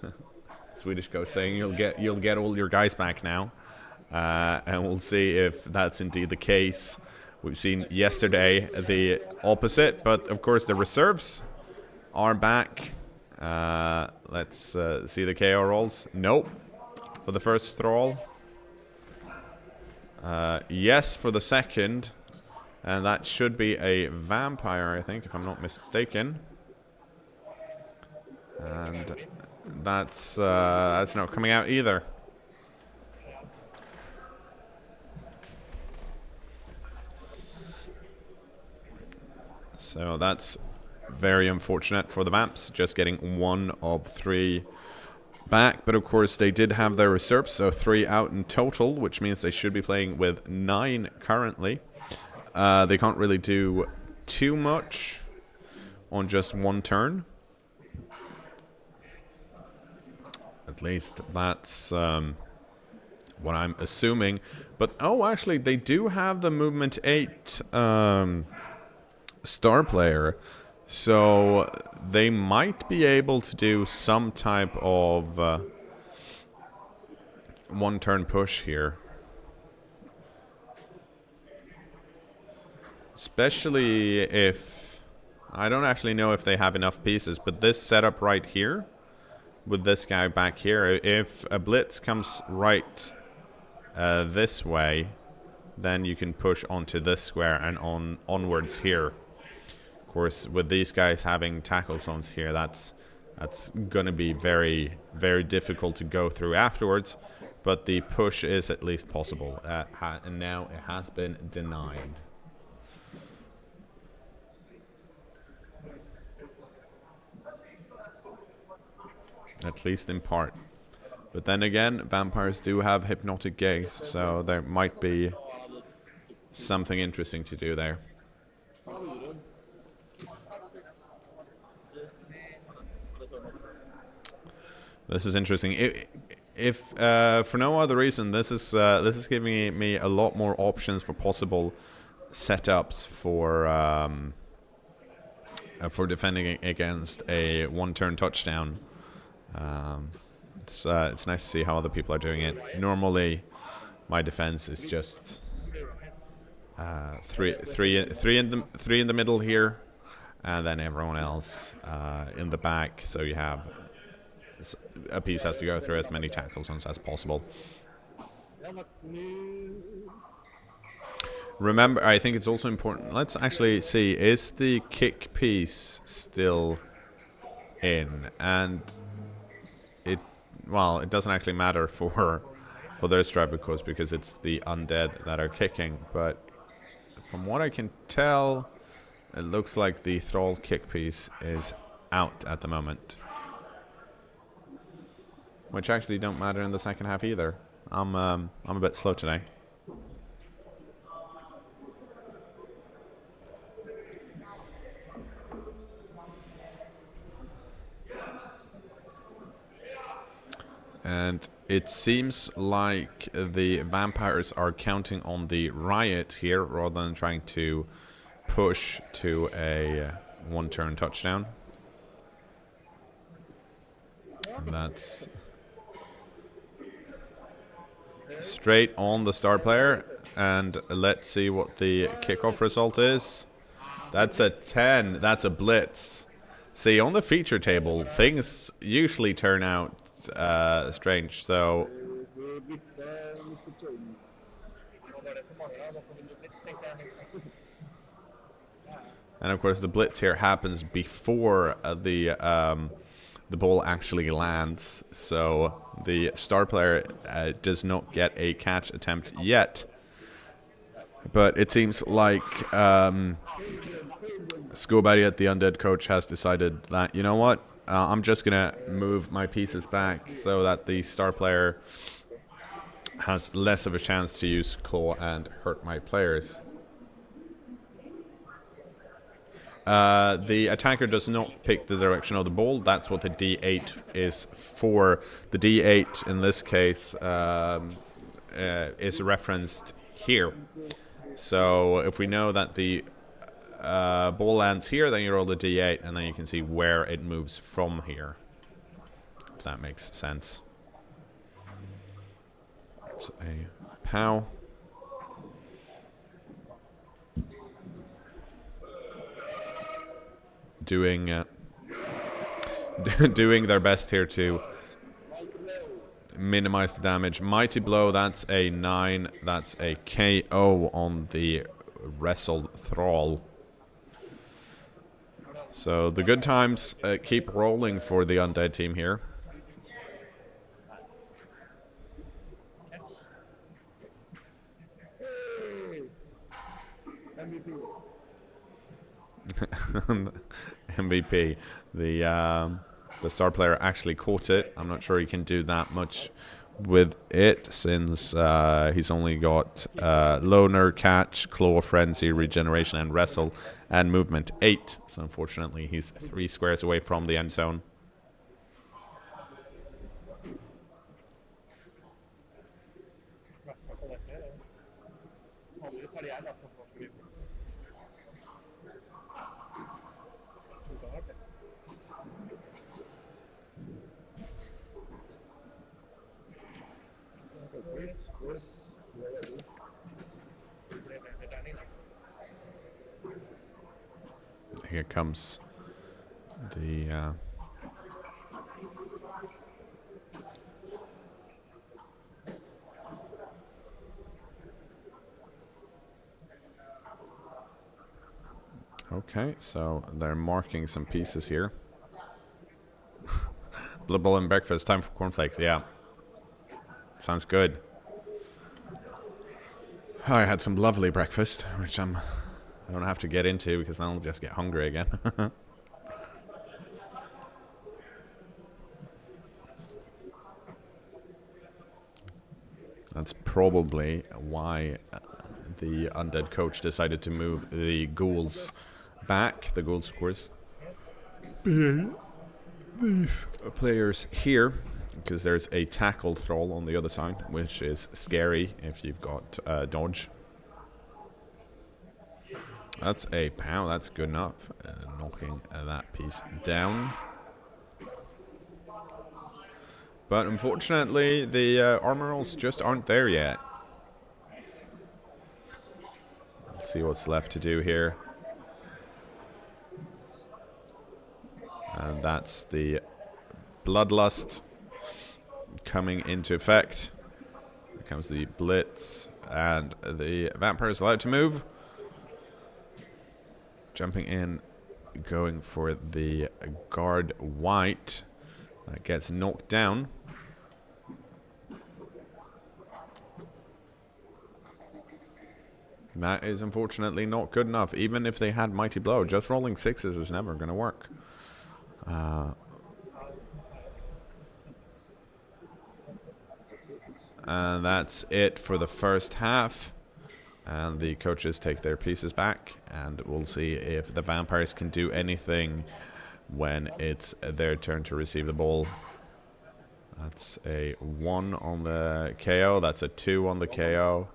Swedish Ghost saying you'll get all your guys back now, and we'll see if that's indeed the case. We've seen yesterday the opposite, but of course the reserves are back. Let's see the KO rolls. Nope. For the first thrall. Yes, for the second. And that should be a vampire, I think, if I'm not mistaken. And that's not coming out either. So that's very unfortunate for the Vamps, just getting 1 of 3 back. But of course they did have their reserves, so 3 out in total, which means they should be playing with 9 currently. They can't really do too much on just one turn. At least that's what I'm assuming. But, oh, actually, they do have the movement 8 star player. So they might be able to do some type of one-turn push here. Especially if... I don't actually know if they have enough pieces, but this setup right here, with this guy back here, if a blitz comes right this way, then you can push onto this square and onwards here. Of course, with these guys having tackle zones here, that's going to be very, very difficult to go through afterwards. But the push is at least possible, and now it has been denied. At least in part. But then again, vampires do have hypnotic gaze, so there might be something interesting to do there. This is interesting. If for no other reason, this is giving me a lot more options for possible setups for defending against a one-turn touchdown. It's nice to see how other people are doing it. Normally, my defense is just three in the middle here, and then everyone else in the back. So you have a piece has to go through as many tackle zones as possible. Remember, I think it's also important. Let's actually see: is the kick piece still in? And well, it doesn't actually matter for their strat because it's the undead that are kicking. But from what I can tell, it looks like the thrall kick piece is out at the moment, which actually don't matter in the second half either. I'm a bit slow today. And it seems like the vampires are counting on the riot here rather than trying to push to a one-turn touchdown. And that's straight on the star player. And let's see what the kickoff result is. That's a 10. That's a blitz. See, on the feature table, things usually turn out strange, so and of course the blitz here happens before the ball actually lands, so the star player does not get a catch attempt yet, but it seems like Skoberget, the Undead coach, has decided that, you know what, I'm just going to move my pieces back so that the star player has less of a chance to use claw and hurt my players. The attacker does not pick the direction of the ball. That's what the D8 is for. The D8 in this case is referenced here. So if we know that the ball lands here, then you roll the D8, and then you can see where it moves from here. If that makes sense. It's a POW. Doing doing their best here to minimize the damage. Mighty blow, that's a 9. That's a KO on the wrestled thrall. So the good times keep rolling for the Undead team here. MVP. The star player actually caught it. I'm not sure he can do that much with it, since he's only got Loner, Catch, Claw, Frenzy, Regeneration, and Wrestle, and Movement 8. So unfortunately, he's 3 squares away from the end zone. Here comes the okay, so they're marking some pieces here. Blood Bowl and breakfast, time for cornflakes, yeah. Sounds good. I had some lovely breakfast, which I don't have to get into because I'll just get hungry again. That's probably why the Undead coach decided to move the ghouls back. The ghouls, of course. These players here, because there's a tackle thrall on the other side, which is scary if you've got dodge. That's a pow, that's good enough. Knocking that piece down. But unfortunately, the armor rolls just aren't there yet. Let's see what's left to do here. And that's the Bloodlust coming into effect. Here comes the Blitz, and the Vampire is allowed to move. Jumping in, going for the Guard White. That gets knocked down. That is unfortunately not good enough. Even if they had Mighty Blow, just rolling 6s is never going to work. And that's it for the first half. And the coaches take their pieces back, and we'll see if the Vampires can do anything when it's their turn to receive the ball. That's a 1 on the KO. That's a 2 on the KO.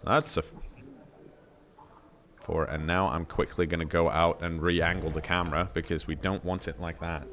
That's a 4. And now I'm quickly going to go out and re-angle the camera because we don't want it like that.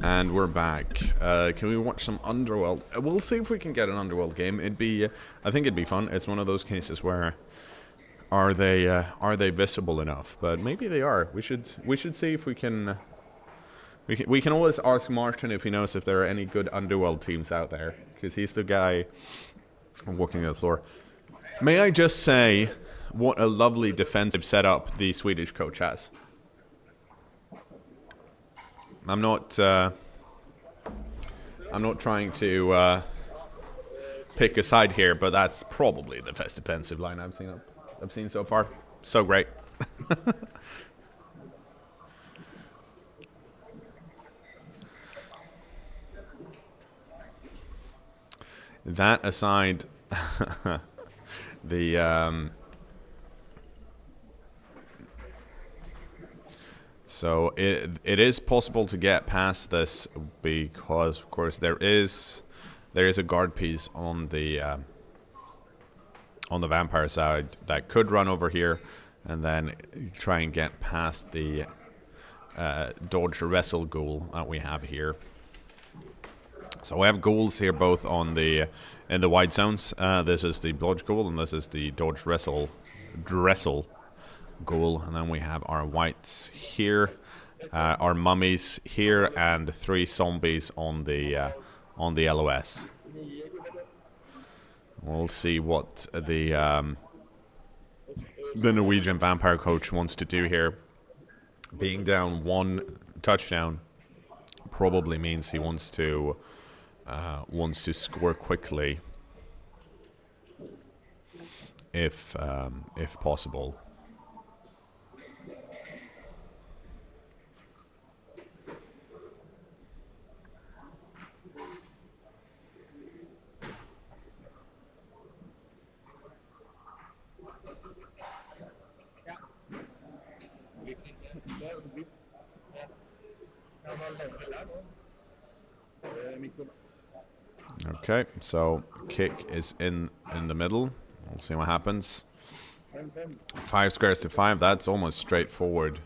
And we're back. Can we watch some Underworld? We'll see if we can get an Underworld game. I think it'd be fun. It's one of those cases where are they visible enough? But maybe they are. We should see if we can. We can always ask Martin if he knows if there are any good Underworld teams out there, because he's the guy walking the floor. May I just say, what a lovely defensive setup the Swedish coach has. I'm not trying to pick a side here, but that's probably the best defensive line I've seen so far. So great. That aside, so it is possible to get past this because, of course, there is a guard piece on the vampire side that could run over here and then try and get past the dodge wrestle ghoul that we have here. So we have ghouls here both in the wide zones. This is the dodge ghoul and this is the dodge wrestle goal, and then we have our whites here, our mummies here, and 3 zombies on the LOS. We'll see what the Norwegian vampire coach wants to do here. Being down 1 touchdown probably means he wants to score quickly, if possible. Okay, so kick is in the middle. We'll see what happens. 5 squares to 5. That's almost straightforward.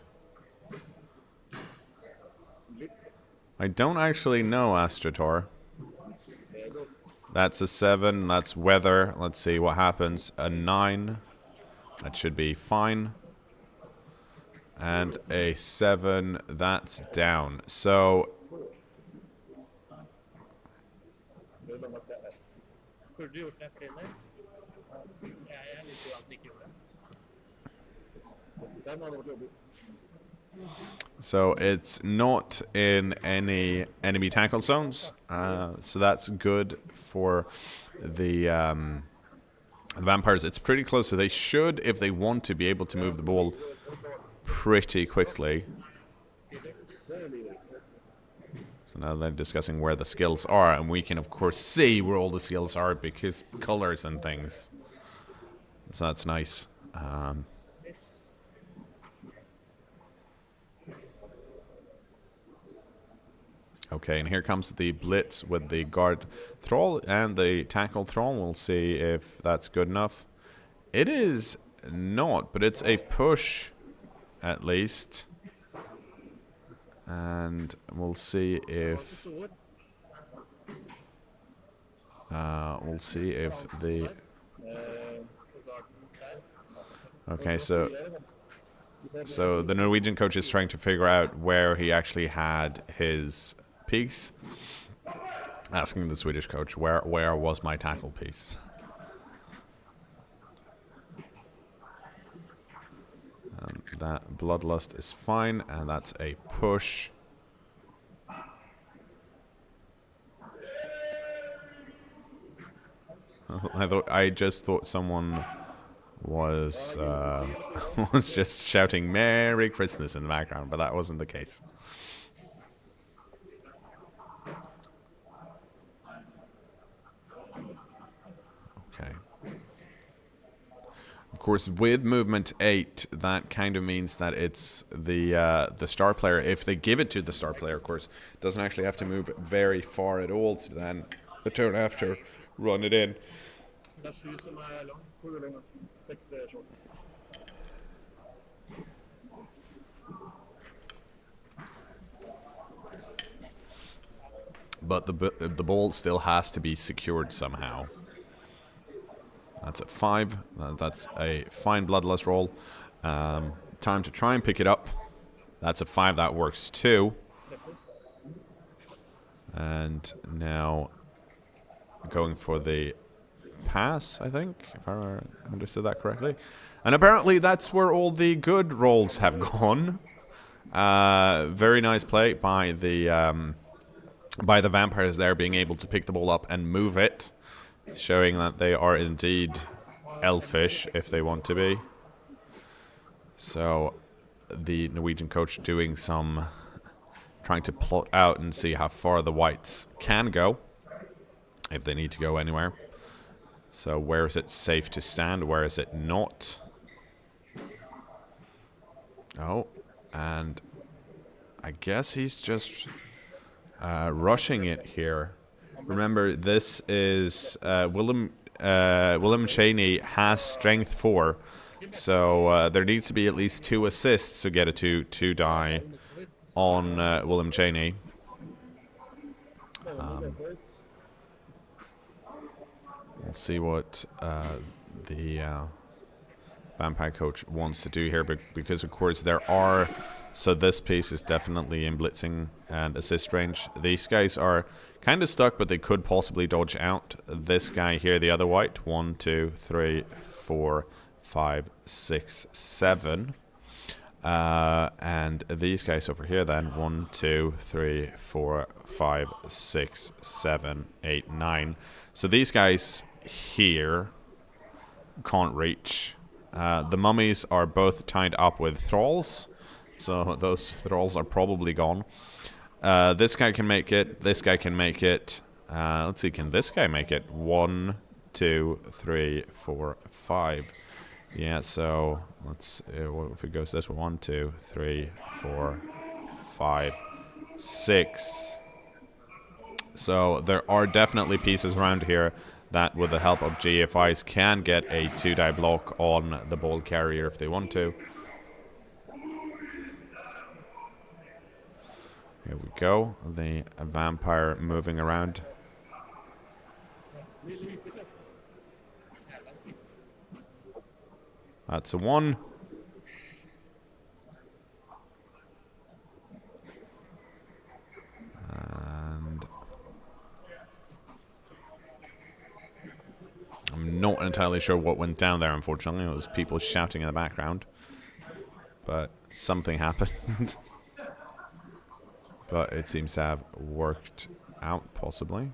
I don't actually know, Astrator. That's a 7. That's weather. Let's see what happens. A 9. That should be fine. And a 7. That's down. So it's not in any enemy tackle zones, so that's good for the vampires. It's pretty close, so they should, if they want to, be able to move the ball pretty quickly. So now they're discussing where the skills are, and we can of course see where all the skills are because colors and things. So that's nice. Okay, and here comes the blitz with the guard thrall and the tackle thrall. We'll see if that's good enough. It is not, but it's a push at least. And we'll see if the okay, so the Norwegian coach is trying to figure out where he actually had his piece, asking the Swedish coach, where was my tackle piece? And that bloodlust is fine, and that's a push. I just thought someone was was just shouting "Merry Christmas" in the background, but that wasn't the case. Okay. Of course, with movement 8, that kind of means that it's the star player. If they give it to the star player, of course, doesn't actually have to move very far at all to then the turn after run it in. But the ball still has to be secured somehow. That's at 5. That's a fine bloodlust roll. Time to try and pick it up. That's a 5. That works too. And now going for the pass, I think, if I understood that correctly. And apparently that's where all the good rolls have gone. Very nice play by the vampires there, being able to pick the ball up and move it, showing that they are indeed elfish if they want to be. So the Norwegian coach doing some trying to plot out and see how far the whites can go, if they need to go anywhere. So where is it safe to stand? Where is it not? Oh, and I guess he's just rushing it here. Remember, this is Willem Cheney has strength 4, so there needs to be at least 2 assists to get a 2 die on Willem Cheney. We'll see what the Vampire Coach wants to do here, because of course there are... So this piece is definitely in blitzing and assist range. These guys are kind of stuck, but they could possibly dodge out. This guy here, the other white. 1, 2, 3, 4, 5, 6, 7. And these guys over here then. 1, 2, 3, 4, 5, 6, 7, 8, 9. So these guys here can't reach. The mummies are both tied up with thralls. So those thralls are probably gone. This guy can make it. This guy can make it. Let's see, can this guy make it? 1, 2, 3, 4, 5. Yeah, so let's... what if it goes this way? 1, 2, 3, 4, 5, 6. So there are definitely pieces around here that, with the help of GFIs, can get a 2-die block on the ball carrier if they want to. Here we go, the vampire moving around. That's a 1. And I'm not entirely sure what went down there, unfortunately. It was people shouting in the background. But something happened. But it seems to have worked out, possibly.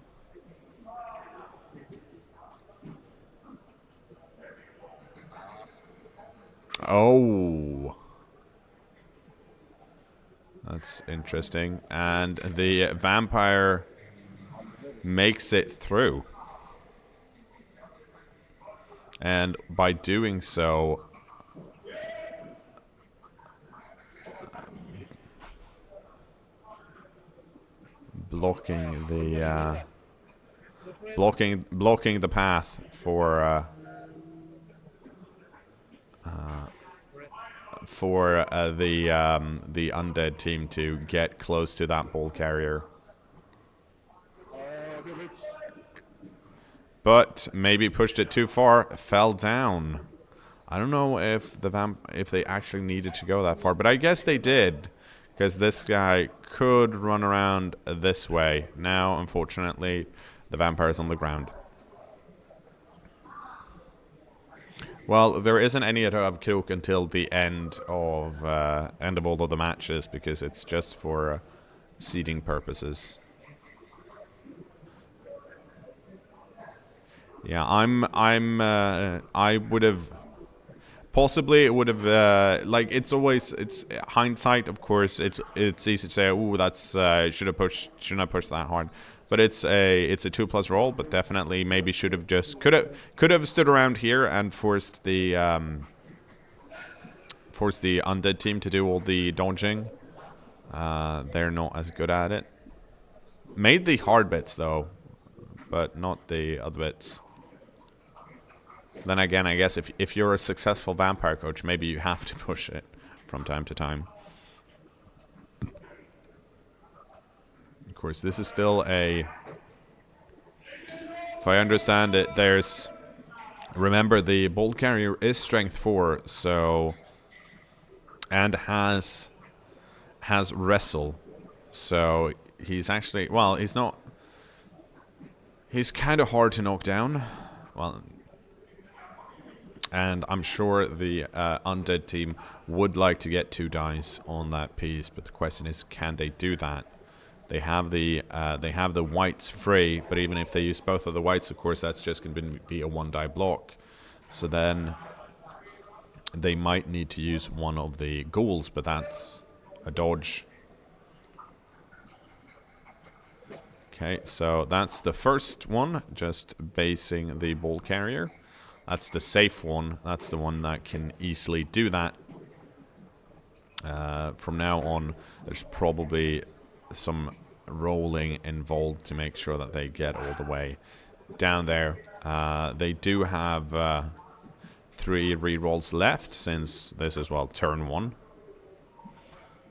Oh. That's interesting. And the vampire makes it through. And by doing so... blocking the blocking the path for the undead team to get close to that ball carrier. But maybe pushed it too far, fell down. I don't know if if they actually needed to go that far, but I guess they did. Because this guy could run around this way. Now, unfortunately, the vampire's on the ground. Well, there isn't any of cloak until the end of all of the matches, because it's just for seeding purposes. Yeah, I would have... Possibly it would have, like, it's hindsight, of course. It's easy to say, oh, that's shouldn't have pushed that hard. But it's a 2+ roll, but definitely maybe should have just could have stood around here and forced the undead team to do all the dodging. They're not as good at it. Made the hard bits though, but not the other bits. Then again, I guess if you're a successful vampire coach, maybe you have to push it from time to time. Of course, this is still a... If I understand it, there's... Remember, the bolt carrier is strength 4, so... And has wrestle. So he's actually... Well, he's not... He's kind of hard to knock down. Well... And I'm sure the undead team would like to get 2 dice on that piece, but the question is, can they do that? They have the whites free, but even if they use both of the whites, of course, that's just going to be a 1-die block. So then they might need to use one of the ghouls, but that's a dodge. Okay, so that's the first one, just basing the ball carrier. That's the safe one. That's the one that can easily do that. From now on, there's probably some rolling involved to make sure that they get all the way down there. They do have 3 rerolls left, since this is, well, turn 1.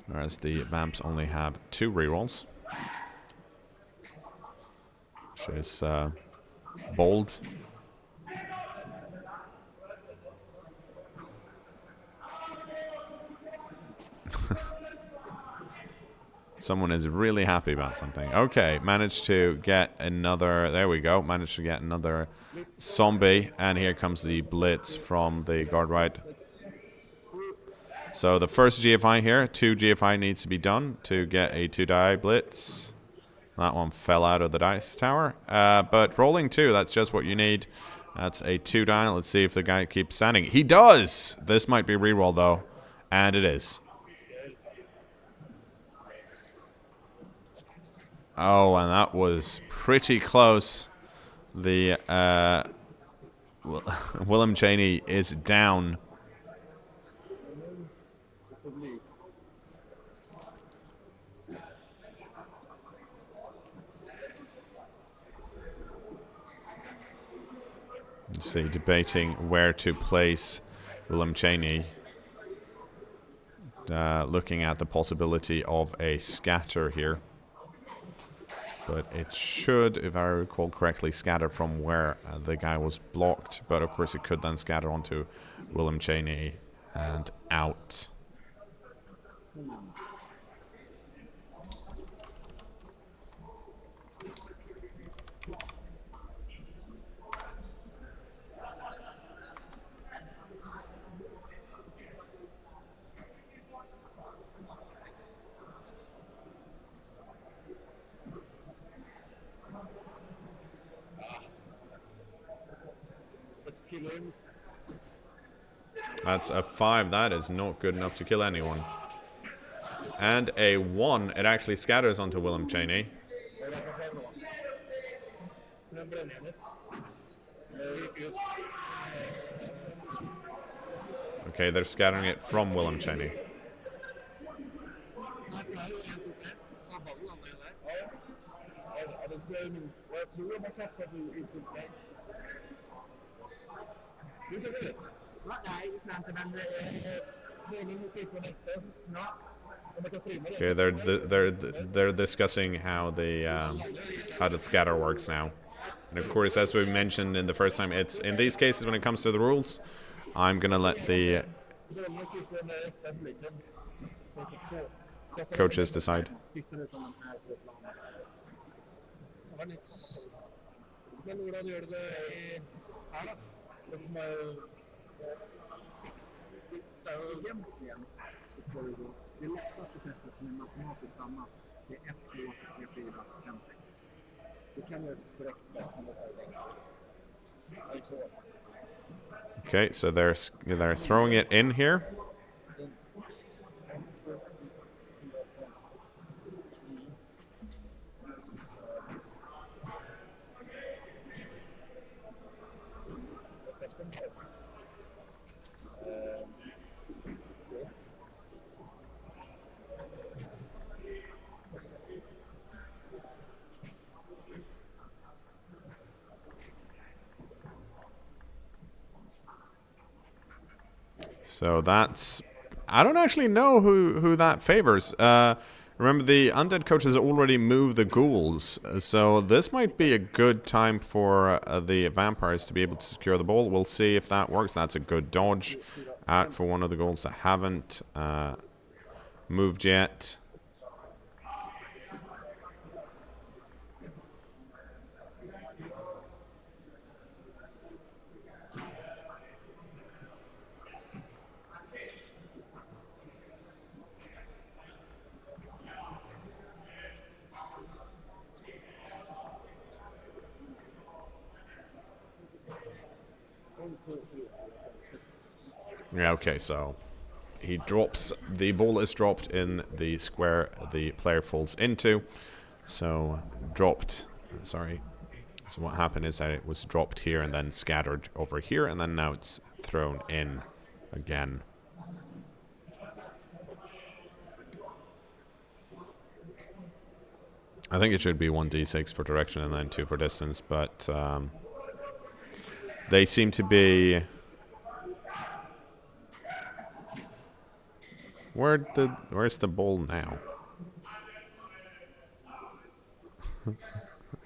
Whereas the vamps only have 2 rerolls. Which is bold. Someone is really happy about something. Okay, managed to get another... There we go. Managed to get another zombie. And here comes the blitz from the guard right. So the first GFI here. 2 GFI needs to be done to get a 2-die blitz. That one fell out of the dice tower. But rolling 2, that's just what you need. That's a 2-die. Let's see if the guy keeps standing. He does! This might be reroll, though. And it is. Oh, and that was pretty close. The Willem Cheney is down. Let's see, debating where to place Willem Cheney. Looking at the possibility of a scatter here. But it should, if I recall correctly, scatter from where the guy was blocked. But of course it could then scatter onto Willem Cheney and out. That's a 5. That is not good enough to kill anyone. And a 1. It actually scatters onto Willem Cheney. Okay, they're scattering it from Willem Cheney. Okay, they're discussing how the scatter works now, and of course, as we mentioned in the first time, it's in these cases when it comes to the rules, I'm gonna let the coaches decide. Okay, so they're throwing it in here. So that's... I don't actually know who that favors. Remember, the Undead coach has already moved the ghouls, so this might be a good time for the vampires to be able to secure the ball. We'll see if that works. That's a good dodge out for one of the ghouls that haven't moved yet. Yeah, okay, so he drops, the ball is dropped in the square the player falls into. So dropped, sorry. So what happened is that it was dropped here and then scattered over here, and then now it's thrown in again. I think it should be 1d6 for direction and then 2 for distance, but they seem to be... Where's the ball now?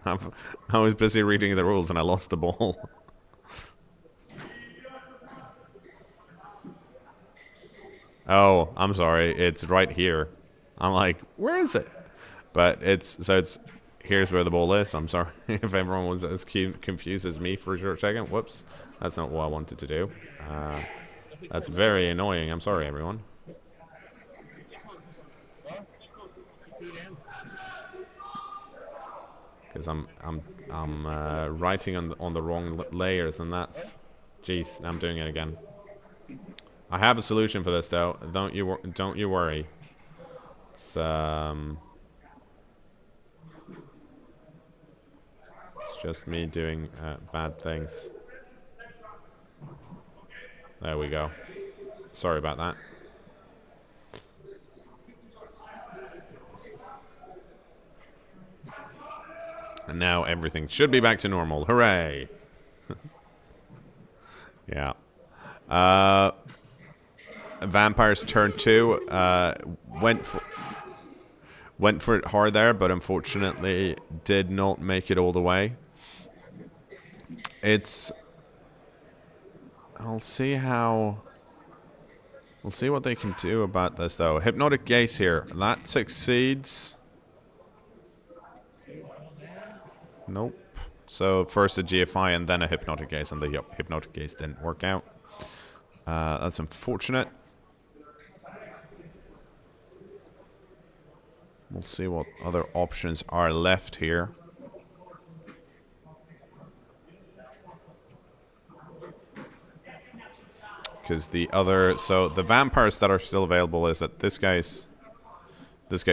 I was busy reading the rules and I lost the ball. Oh, I'm sorry. It's right here. I'm like, where is it? But it's here's where the ball is. I'm sorry if everyone was as confused as me for a short second. Whoops, that's not what I wanted to do. That's very annoying. I'm sorry, everyone. Because I'm writing on the wrong layers, and that's, jeez, I'm doing it again. I have a solution for this, though. Don't you worry. It's just me doing bad things. There we go. Sorry about that. And now everything should be back to normal. Hooray! Yeah. Vampires turn 2. Went for it hard there, but unfortunately did not make it all the way. We'll see what they can do about this, though. Hypnotic Gaze here. That succeeds. Nope. So first a GFI and then a Hypnotic Gaze, and the Hypnotic Gaze didn't work out. That's unfortunate. We'll see what other options are left here. Because so the vampires that are still available is that this guy's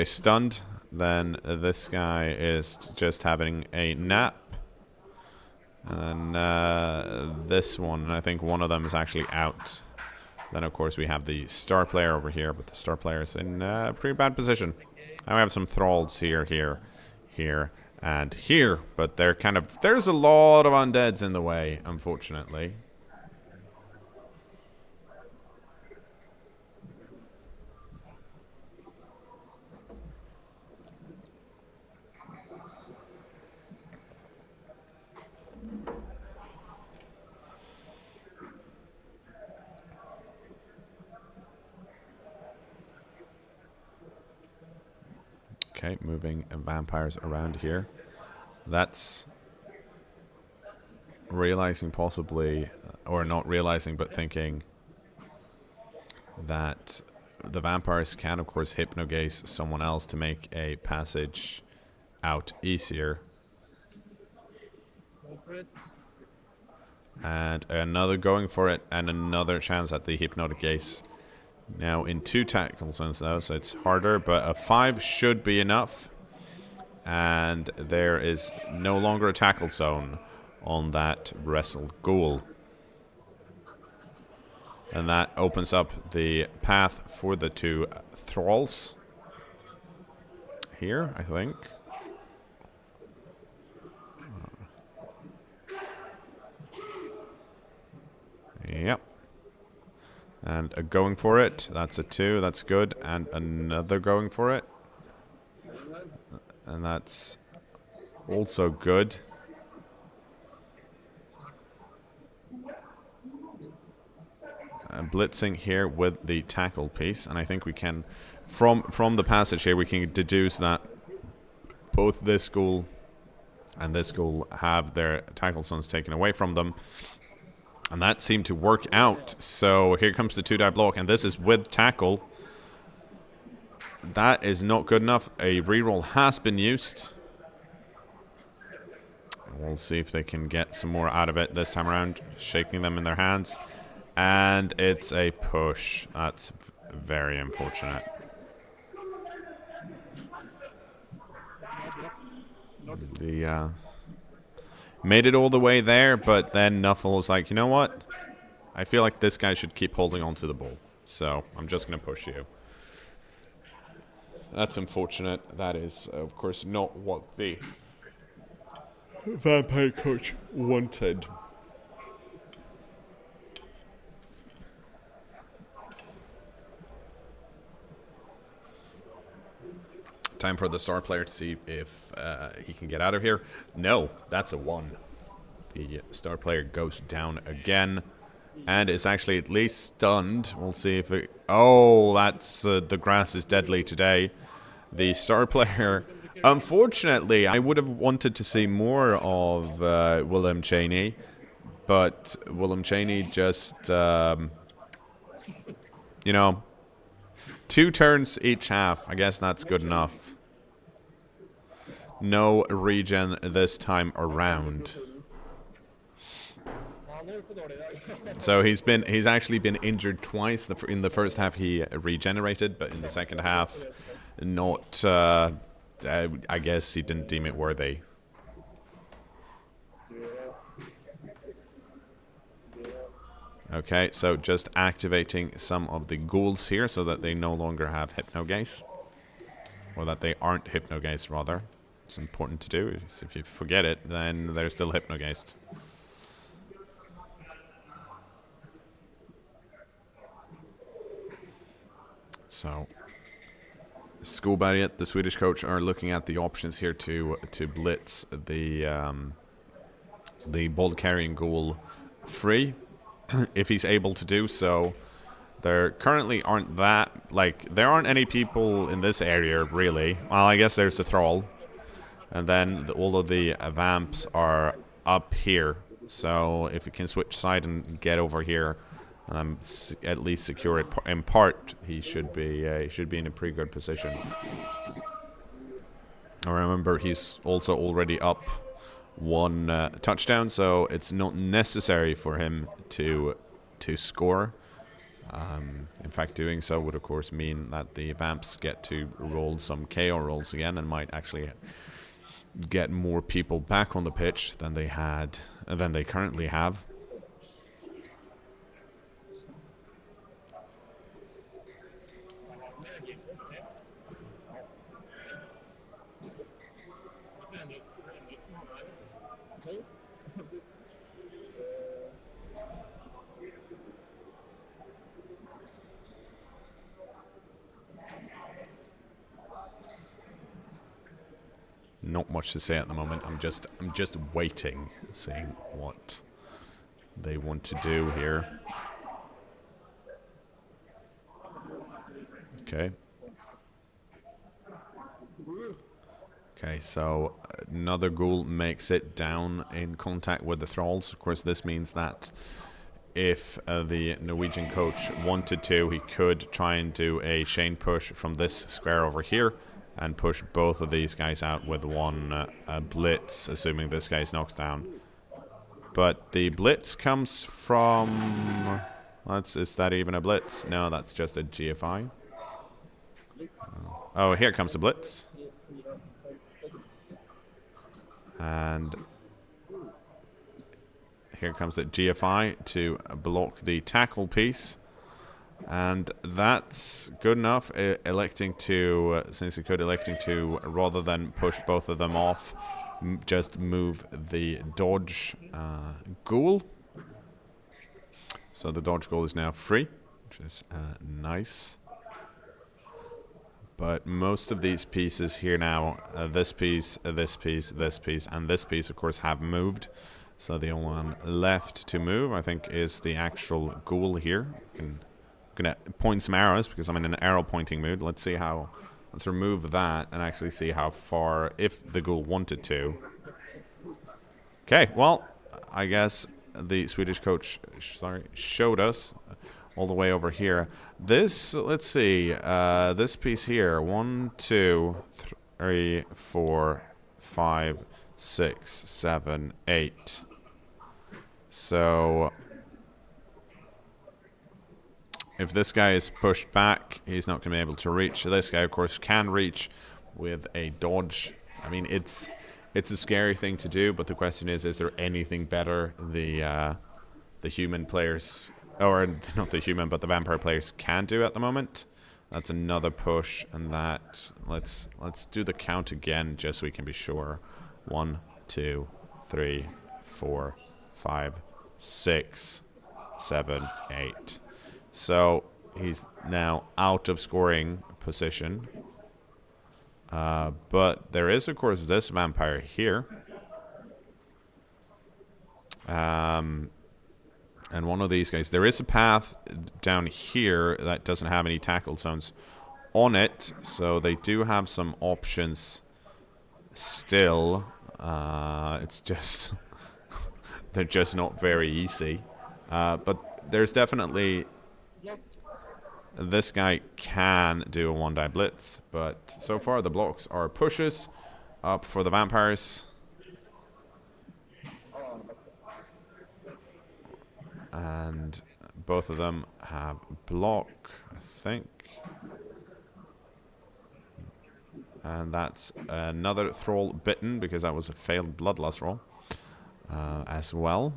stunned, then this guy is just having a nap, and this one, I think one of them is actually out. Then of course we have the star player over here, but the star player is in a pretty bad position. And we have some thralls here, and here, but there's a lot of undeads in the way, unfortunately. Okay, moving vampires around here. That's realizing possibly, or not realizing, but thinking that the vampires can, of course, hypnogaze someone else to make a passage out easier. And another going for it, and another chance at the hypnotic gaze. Now in 2 tackle zones though, so it's harder, but a 5 should be enough. And there is no longer a tackle zone on that wrestled ghoul. And that opens up the path for the 2 thralls. Here, I think. Yep. And a going for it. That's a 2. That's good. And another going for it. And that's also good. Blitzing here with the tackle piece. And I think we can, from the passage here, we can deduce that both this ghoul and this ghoul have their tackle zones taken away from them. And that seemed to work out. So here comes the 2-die block, and this is with tackle. That is not good enough. A reroll has been used. We'll see if they can get some more out of it this time around. Shaking them in their hands. And it's a push. That's very unfortunate. Made it all the way there, but then Nuffle was like, you know what? I feel like this guy should keep holding on to the ball. So I'm just going to push you. That's unfortunate. That is, of course, not what the vampire coach wanted. Time for the star player to see if he can get out of here. No, that's a 1. The star player goes down again and is actually at least stunned. We'll see if it... Oh, that's... the grass is deadly today. The star player Unfortunately, I would have wanted to see more of William Cheney, but William Cheney just, you know, 2 turns each half. I guess that's good enough. No regen this time around. So he's actually been injured twice. In the first half he regenerated, but in the second half, not. I guess he didn't deem it worthy. Okay, so just activating some of the ghouls here so that they no longer have Hypnogaze. Or that they aren't Hypnogazed, rather. It's important to do. If you forget it, then they're still Hypnogazed. So, Skoberget, the Swedish coach, are looking at the options here to blitz the ball carrying ghoul free, if he's able to do so. There currently aren't there aren't any people in this area really. Well, I guess there's a thrall, and then all of the vamps are up here. So if it can switch side and get over here, at least secure it in part, he should be in a pretty good position. I remember he's also already up 1 touchdown, so it's not necessary for him to score. In fact, doing so would of course mean that the vamps get to roll some cKnoor rolls again and might actually get more people back on the pitch than they currently have. Not much to say at the moment. I'm just waiting, seeing what they want to do here. Okay. Okay, so another ghoul makes it down in contact with the thralls. Of course, this means that if the Norwegian coach wanted to, he could try and do a chain push from this square over here and push both of these guys out with 1 blitz, assuming this guy's knocked down. But the blitz comes from... is that even a blitz? No, that's just a GFI. Oh, here comes the blitz. And here comes the GFI to block the tackle piece. And that's good enough, electing to, rather than push both of them off, just move the dodge ghoul. So the dodge ghoul is now free, which is nice. But most of these pieces here now, this piece, this piece, this piece, and this piece, of course, have moved. So the only one left to move, I think, is the actual ghoul here. I'm gonna point some arrows because I'm in an arrow pointing mood. Let's remove that and actually see how far, if the ghoul wanted to. Okay, well, I guess the Swedish coach, showed us all the way over here. This, let's see, this piece here, 1, 2, 3, 4, 5, 6, 7, 8. So if this guy is pushed back, he's not going to be able to reach. This guy, of course, can reach with a dodge. I mean, it's a scary thing to do, but the question is there anything better the human players, or not the human, but the vampire players can do at the moment? That's another push, and that let's do the count again, just so we can be sure. 1, 2, 3, 4, 5, 6, 7, 8. So he's now out of scoring position. But there is, of course, this vampire here. And one of these guys. There is a path down here that doesn't have any tackle zones on it. So they do have some options still, it's just they're just not very easy. But there's definitely this guy can do a 1-die blitz, but so far the blocks are pushes up for the vampires. And both of them have block, I think. And that's another thrall bitten, because that was a failed bloodlust roll as well.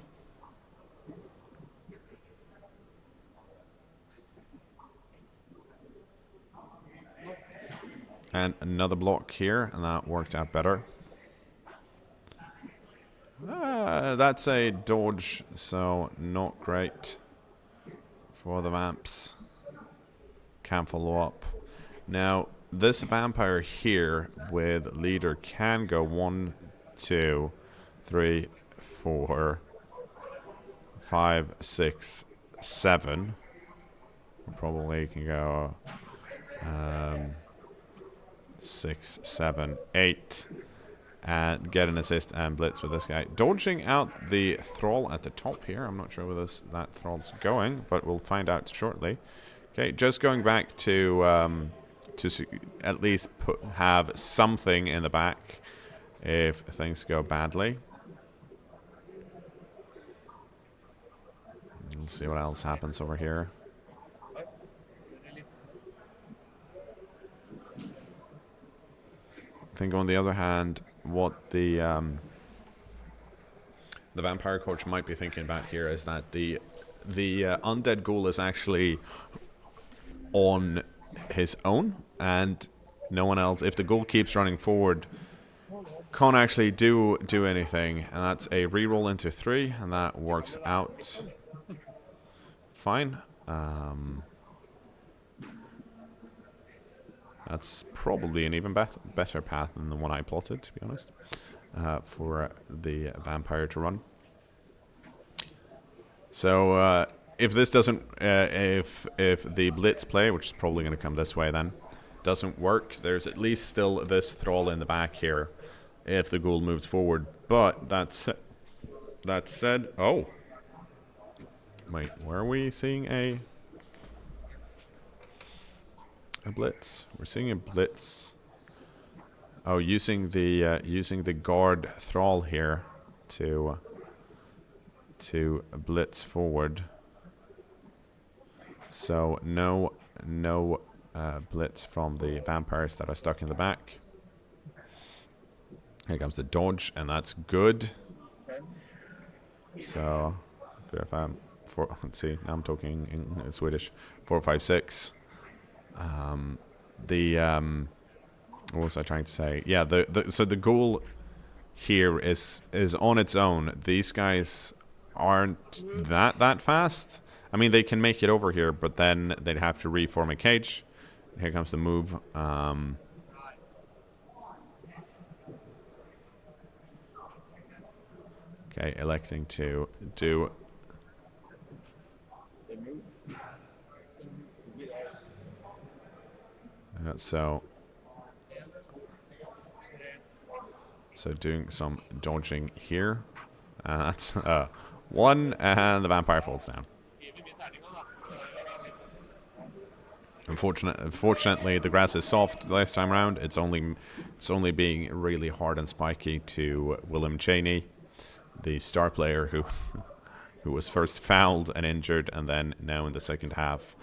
And another block here, and that worked out better. That's a dodge, so not great for the vamps. Can't follow up. Now, this vampire here with leader can go 1, 2, 3, 4, 5, 6, 7. Probably can go 6, 7, 8. And get an assist and blitz with this guy. Dodging out the thrall at the top here. I'm not sure where that thrall's going, but we'll find out shortly. Okay, just going back to at least have something in the back if things go badly. We'll see what else happens over here. I think on the other hand, what the vampire coach might be thinking about here is that the undead ghoul is actually on his own, and no one else. If the ghoul keeps running forward, can't actually do anything, and that's a reroll into 3, and that works out fine. That's probably an even better path than the one I plotted, to be honest, for the vampire to run. So if this doesn't, if the blitz play, which is probably going to come this way then, doesn't work, there's at least still this thrall in the back here if the ghoul moves forward. But that said, oh, wait, where are we seeing a blitz? We're seeing a blitz. Oh, using the guard thrall here to blitz forward. So no blitz from the vampires that are stuck in the back. Here comes the dodge, and that's good. So if I'm let's see, now I'm talking in Swedish. 4, 5, 6. What was I trying to say? Yeah, so the goal here is on its own. These guys aren't that fast. I mean, they can make it over here, but then they'd have to reform a cage. Here comes the move. Okay, electing to do. So doing some dodging here. That's 1, and the vampire falls down. Unfortunately, the grass is soft last time around. It's only being really hard and spiky to Willem Cheney, the star player who was first fouled and injured, and then now in the second half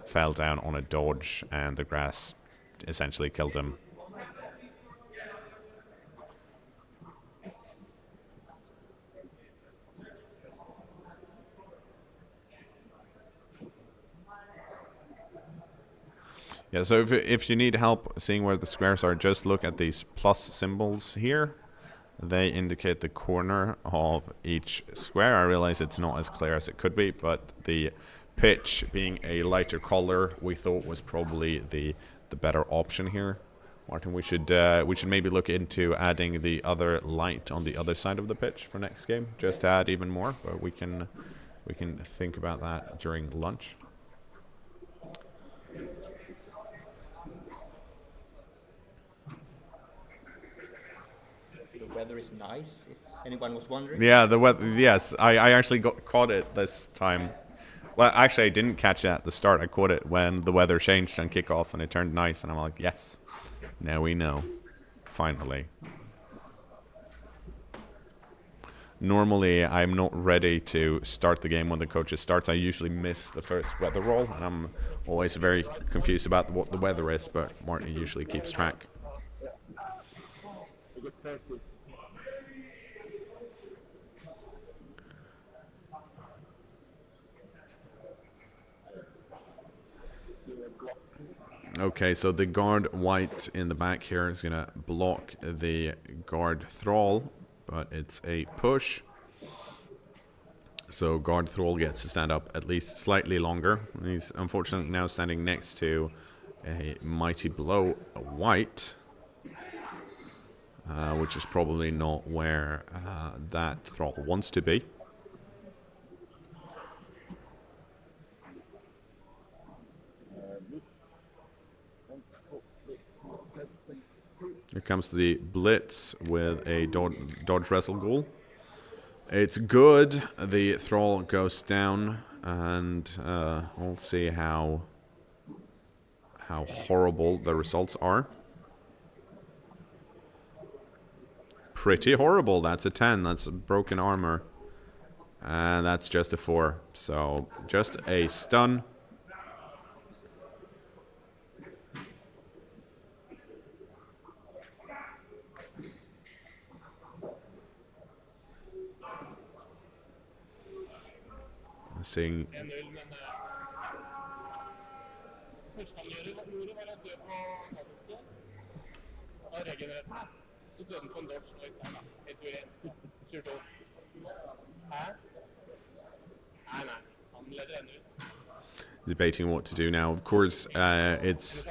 fell down on a dodge, and the grass essentially killed him. Yeah, so if you need help seeing where the squares are, just look at these plus symbols here. They indicate the corner of each square. I realize it's not as clear as it could be, but the pitch being a lighter color, we thought was probably the better option here. Martin, we should maybe look into adding the other light on the other side of the pitch for next game, just to add even more. But we can think about that during lunch. weather is nice, if anyone was wondering. Yeah, the weather. Yes, I actually caught it this time. Well, actually, I didn't catch it at the start. I caught it when the weather changed on kickoff and it turned nice, and I'm like, yes, now we know. Finally. Normally, I'm not ready to start the game when the coaches starts. I usually miss the first weather roll, and I'm always very confused about what the weather is, but Martin usually keeps track. Okay, so the guard white in the back here is going to block the guard thrall, but it's a push. So guard thrall gets to stand up at least slightly longer. He's unfortunately now standing next to a mighty blow white, which is probably not where that thrall wants to be. Here comes the blitz with a dodge wrestle goal. It's good. The thrall goes down, and we'll see how horrible the results are. Pretty horrible. That's a 10. That's a broken armor. And that's just a 4. So just a stun. Seeing debating what to do now. Of course, it's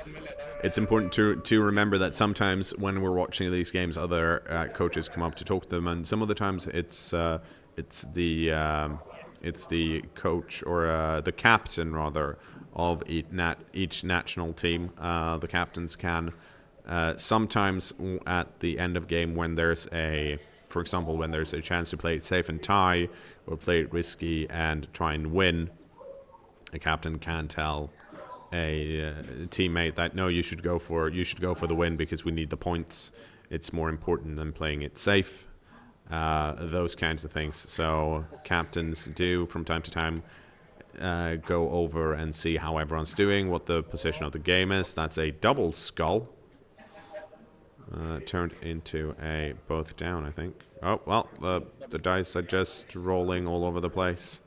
important to remember that sometimes when we're watching these games, other coaches come up to talk to them, and some of the times it's the coach or the captain rather of each national team. The captains can sometimes at the end of game when there's for example, when there's a chance to play it safe and tie or play it risky and try and win, a captain can tell a teammate that no, you should go for the win because we need the points. It's more important than playing it safe. Those kinds of things. So captains do from time to time go over and see how everyone's doing, what the position of the game is. That's a double skull. Turned into a both down, I think. Oh, well, the dice are just rolling all over the place.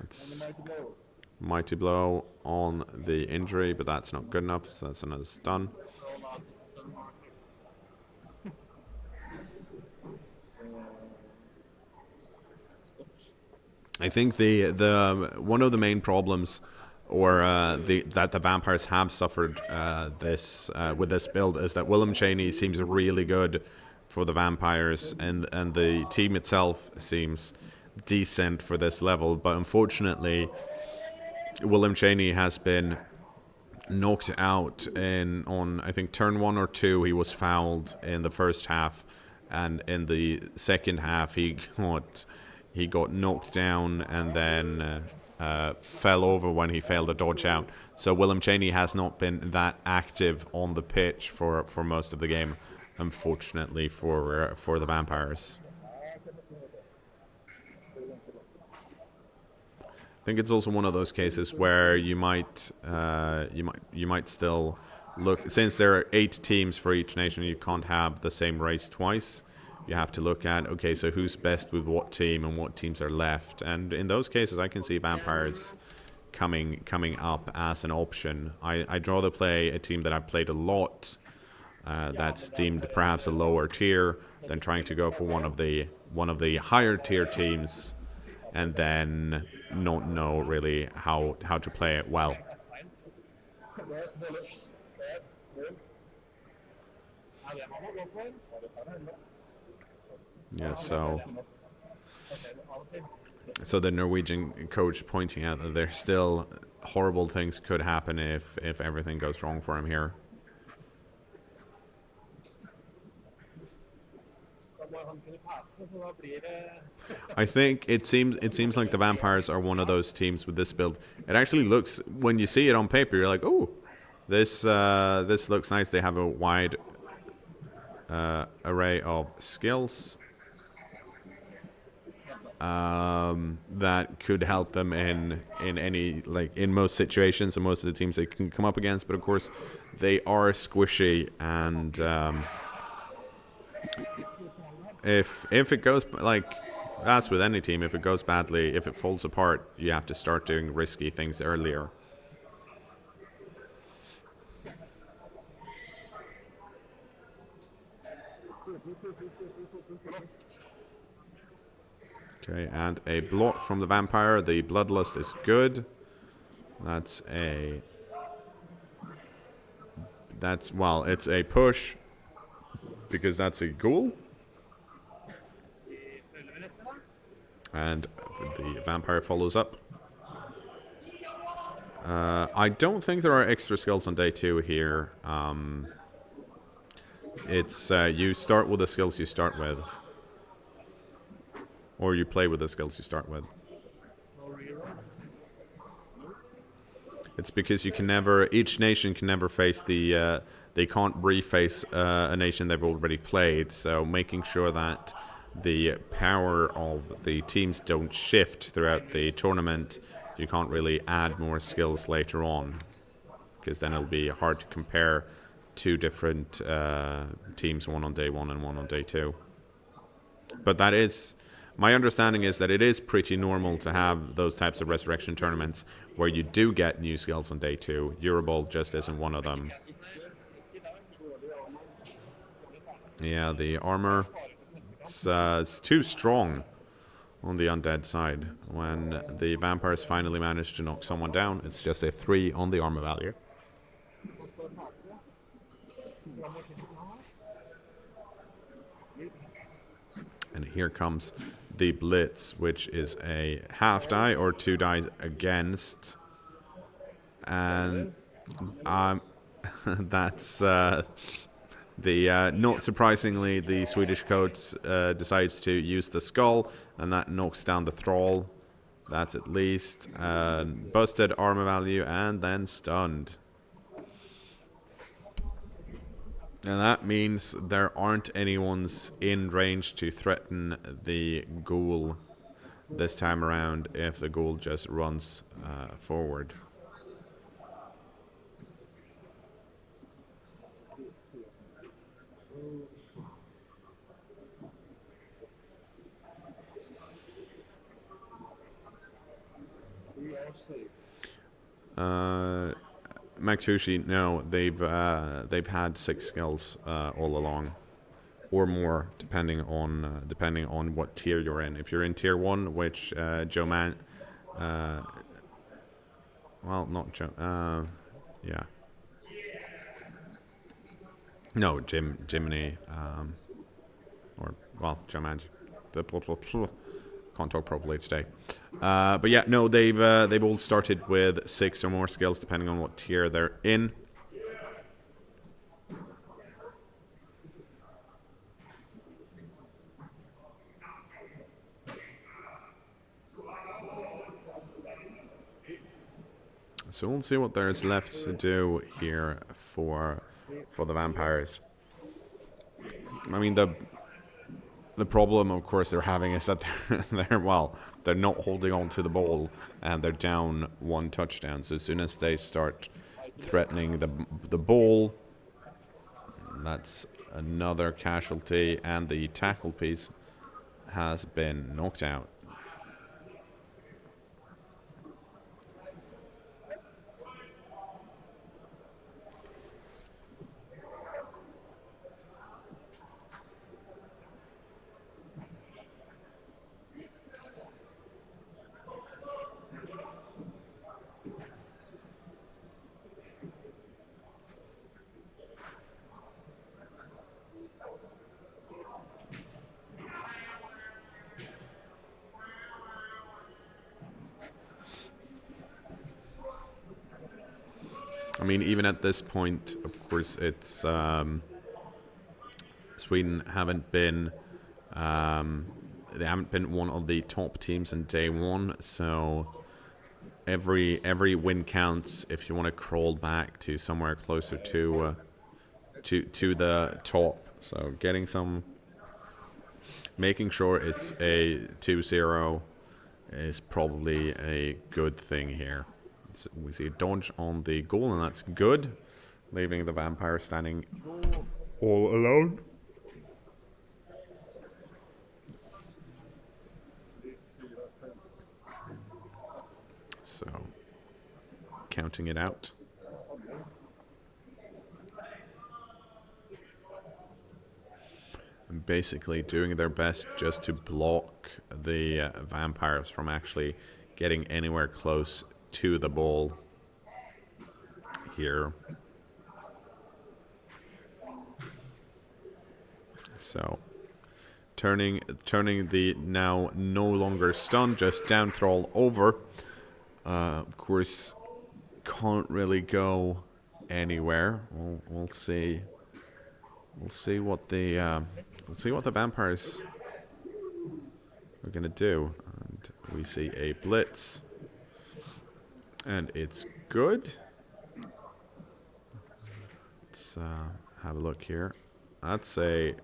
That's mighty blow on the injury, but that's not good enough, so that's another stun. I think the one of the main problems, or that the vampires have suffered with this build, is that Willem Cheney seems really good for the vampires, and the team itself seems decent for this level, but unfortunately, Willem Cheney has been knocked out on I think turn 1 or 2. He was fouled in the first half, and in the second half he got knocked down and then fell over when he failed to dodge out. So Willem Cheney has not been that active on the pitch for most of the game, unfortunately for the vampires. I think it's also one of those cases where you might still look, since there are 8 teams for each nation, you can't have the same race twice. You have to look at, okay, so who's best with what team and what teams are left. And in those cases, I can see vampires coming up as an option. I'd rather play a team that I've played a lot, that's deemed perhaps a lower tier, than trying to go for one of the higher tier teams and then not know really how to play it well. Yeah, so the Norwegian coach pointing out that they're still horrible things could happen if everything goes wrong for him here. I think it seems like the vampires are one of those teams with this build. It actually looks, when you see it on paper, you're like, oh, this looks nice. They have a wide array of skills that could help them in any, like, in most situations and most of the teams they can come up against. But of course, they are squishy, and if it goes, like, as with any team, if it goes badly, if it falls apart, you have to start doing risky things earlier. Okay, and a block from the vampire. The bloodlust is good. Well, it's a push because that's a ghoul. And the vampire follows up. I don't think there are extra skills on day 2 here. It's you start with the skills you start with. Or you play with the skills you start with. It's because you can never, each nation can never face the, they can't reface a nation they've already played, so making sure that the power of the teams don't shift throughout the tournament, you can't really add more skills later on, because then it'll be hard to compare 2 different teams, one on day 1 and one on day 2. But that is... My understanding is that it is pretty normal to have those types of resurrection tournaments where you do get new skills on day 2. EuroBowl just isn't one of them. Yeah, the armor, it's too strong on the Undead side. When the vampires finally manage to knock someone down, it's just a 3 on the armor value. And here comes the Blitz, which is a half die or 2 dies against. And that's not surprisingly, the Swedish coach decides to use the skull, and that knocks down the thrall. That's at least busted armor value and then stunned. And that means there aren't anyone's in range to threaten the ghoul this time around if the ghoul just runs forward. Maktushi, no, they've had 6 skills all along, or more, depending on what tier you're in. If you're in tier 1, which Joe Man, well, not Joe, yeah, no, Jiminy, or well, Joe Man, can't talk properly today. But yeah, no, they've all started with 6 or more skills, depending on what tier they're in. So we'll see what there's left to do here for the vampires. I mean, the problem, of course, they're having is that they're not holding on to the ball, and they're down 1 touchdown. So as soon as they start threatening the ball, that's another casualty, and the tackle piece has been knocked out. I mean, even at this point, of course, it's Sweden haven't been they haven't been one of the top teams in day one, so every win counts if you want to crawl back to somewhere closer to the top. So making sure it's a 2-0 is probably a good thing here. So we see a dodge on the goal, and that's good, leaving the vampire standing all alone. So, counting it out. And basically doing their best just to block the vampires from actually getting anywhere close to the ball here. So, turning the now no longer stunned, just down throw over. Of course, can't really go anywhere. We'll see. We'll see what the vampires are gonna do. And we see a blitz, and it's good. Let's have a look here. That's a.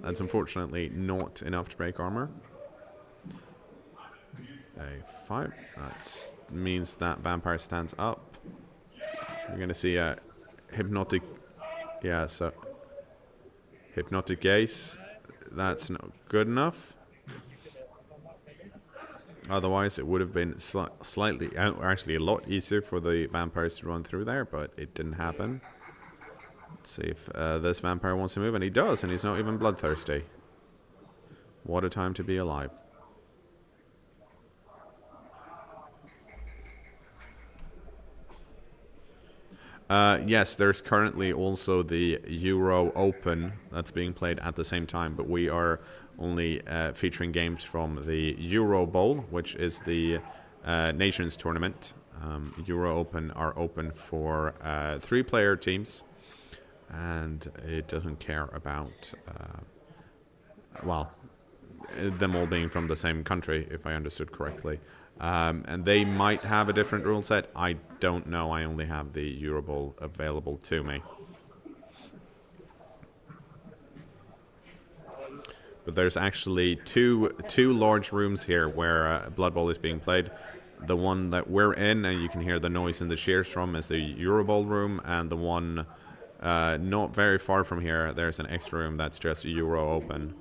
That's unfortunately not enough to break armor. A 5. That means that vampire stands up. You're gonna see a hypnotic. Yeah, so hypnotic gaze. That's not good enough. Otherwise, it would have been slightly, actually a lot easier for the vampires to run through there, but it didn't happen. Let's see if this vampire wants to move, and he does, and he's not even bloodthirsty. What a time to be alive. Yes, there's currently also the Euro Open that's being played at the same time, but we are only featuring games from the EuroBowl, which is the Nations Tournament. Euro Open are open for 3-player teams, and it doesn't care about, well, them all being from the same country, if I understood correctly. And they might have a different rule set. I don't know. I only have the EuroBowl available to me. But there's actually two large rooms here where Blood Bowl is being played. The one that we're in, and you can hear the noise and the cheers from, is the EuroBowl room, and the one not very far from here, there's an extra room that's just Euro Open.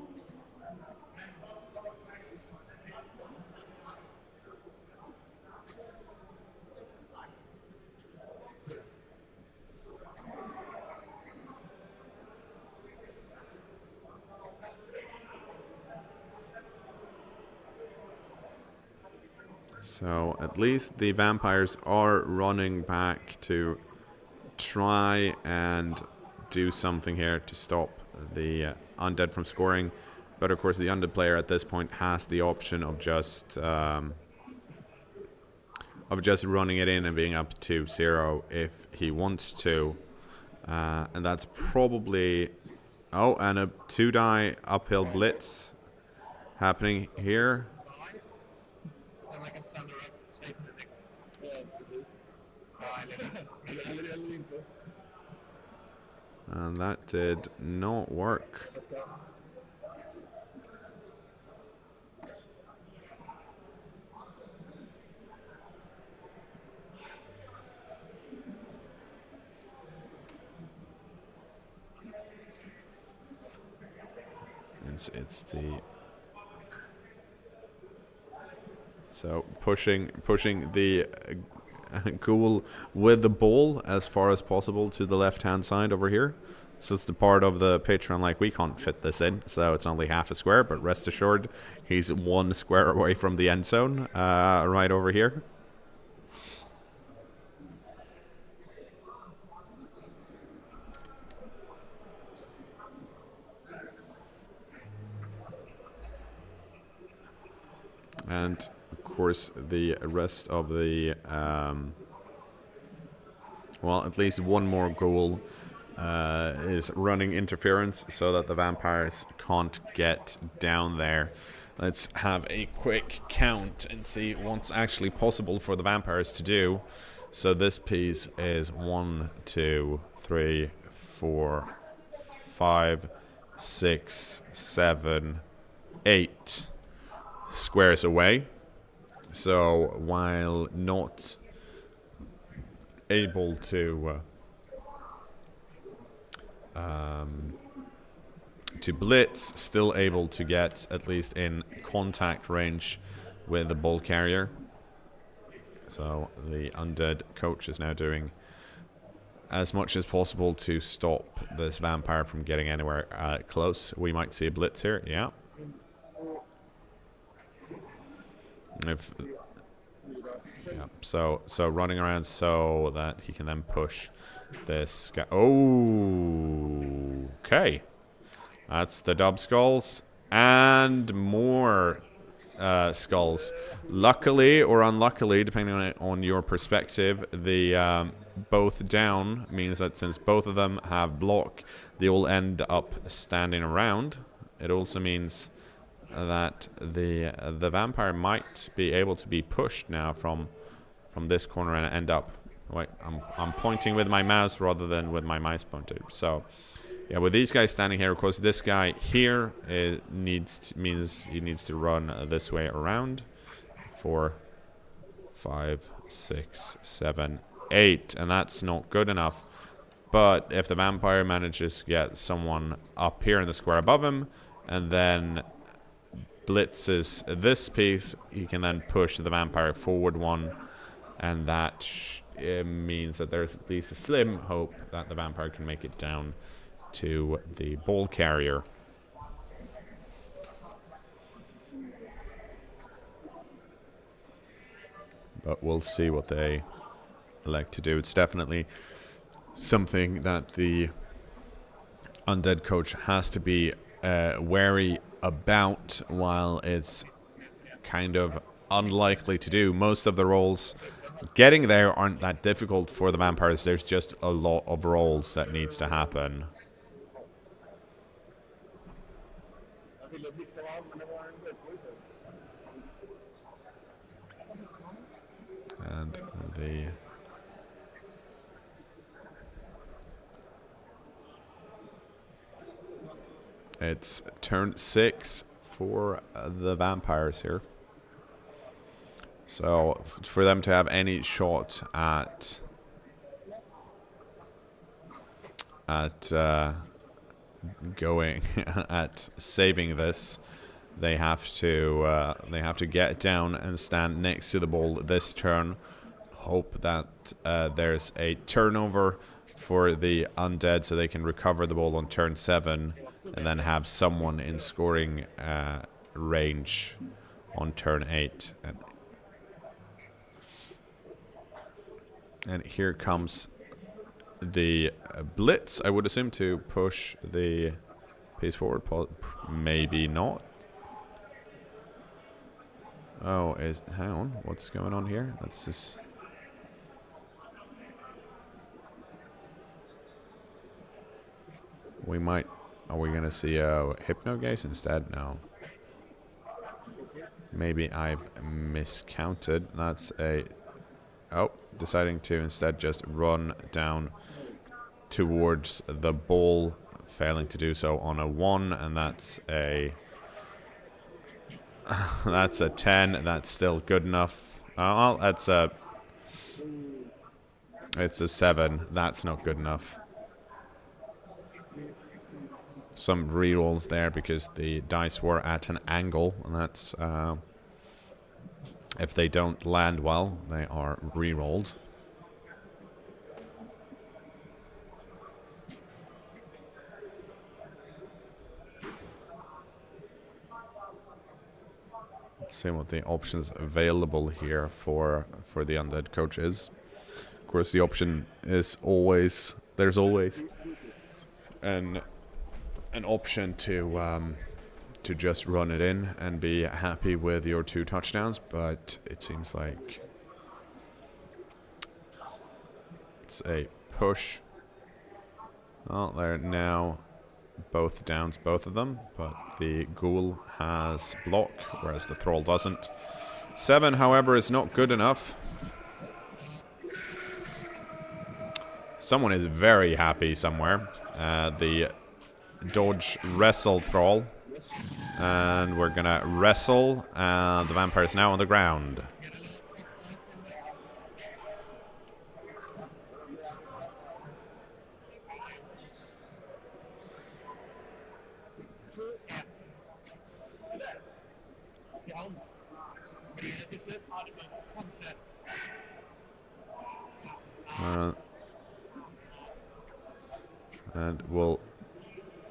So at least the vampires are running back to try and do something here to stop the Undead from scoring. But of course the Undead player at this point has the option of just running it in and being up to 0 if he wants to. And that's probably... Oh, and a 2-die uphill blitz happening here. And that did not work. It's the... So pushing the ghoul with the ball as far as possible to the left-hand side over here. So it's the part of the pitch where I'm like, we can't fit this in, so it's only half a square, but rest assured, he's 1 square away from the end zone, right over here. And of course the rest of the well, at least one more goal is running interference so that the vampires can't get down there. Let's have a quick count and see what's actually possible for the vampires to do. So this piece is 1, 2, 3, 4, 5, 6, 7, 8 squares away. So while not able to blitz, still able to get at least in contact range with the ball carrier. So the Undead coach is now doing as much as possible to stop this vampire from getting anywhere close. We might see a blitz here, yeah. So running around so that he can then push this guy. Oh, okay. That's the dub skulls and more skulls. Luckily or unluckily, depending on your perspective, the both down means that since both of them have block, they all end up standing around. It also means that the vampire might be able to be pushed now from this corner and end up. Wait, I'm pointing with my mouse rather than with my mouse pointer. So yeah, with these guys standing here, of course, this guy here means he needs to run this way around. 4, 5, 6, 7, 8, and that's not good enough. But if the vampire manages to get someone up here in the square above him, and then blitzes this piece, he can then push the vampire forward one, and that means that there's at least a slim hope that the vampire can make it down to the ball carrier. But we'll see what they elect to do. It's definitely something that the Undead coach has to be wary about, while it's kind of unlikely to do. Most of the rolls getting there aren't that difficult for the vampires. There's just a lot of rolls that needs to happen. And it's turn 6 for the vampires here. So for them to have any shot at going at saving this, they have to get down and stand next to the ball this turn. Hope that there's a turnover for the Undead so they can recover the ball on turn 7, and then have someone in scoring range on turn 8. And here comes the blitz, I would assume, to push the piece forward. Maybe not. Oh, hang on, what's going on here? That's just... We might... Are we going to see a Hypno Gaze instead? No. Maybe I've miscounted. That's a... Oh, deciding to instead just run down towards the ball, failing to do so on a 1, and that's a... that's a 10. That's still good enough. Well, that's a... It's a 7. That's not good enough. Some rerolls there because the dice were at an angle, and that's if they don't land well, they are rerolled. Let's see what the options available here for the Undead coach is. Of course, the option is always, there's always an option to to just run it in and be happy with your 2 touchdowns, but it seems like it's a push. Oh, they're now both downs, both of them, but the ghoul has block, whereas the thrall doesn't. 7, however, is not good enough. Someone is very happy somewhere. The dodge wrestle thrall. And we're gonna wrestle, and the vampire is now on the ground. And we'll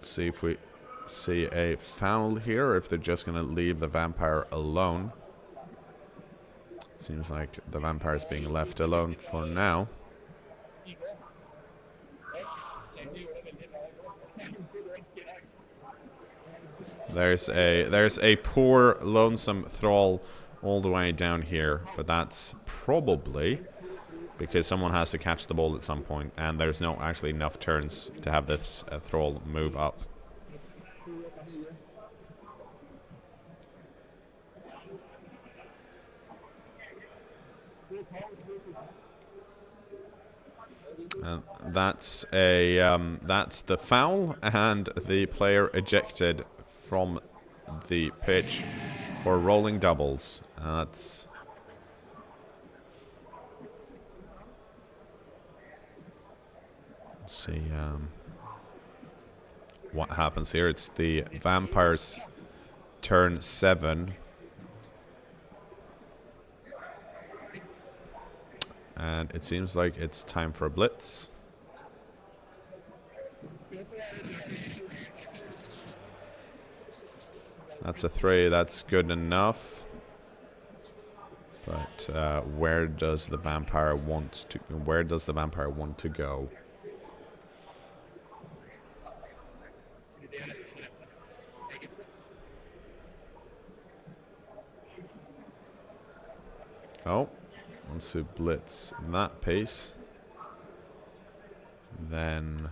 see if we see a foul here, or if they're just going to leave the vampire alone. Seems like the vampire is being left alone for now. There's a poor lonesome thrall all the way down here, but that's probably because someone has to catch the ball at some point, and there's not actually enough turns to have this thrall move up. That's the foul, and the player ejected from the pitch for rolling doubles. Let's see what happens here. It's the vampire's turn 7. And it seems like it's time for a blitz. That's a 3. That's good enough. But where does the vampire want to? Where does the vampire want to go? Oh. Wants to blitz that pace. Then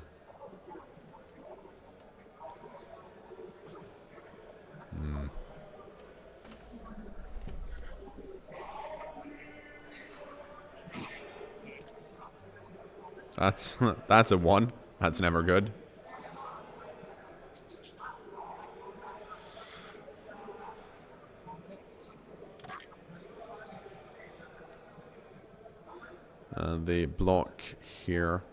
that's a 1. That's never good. The block here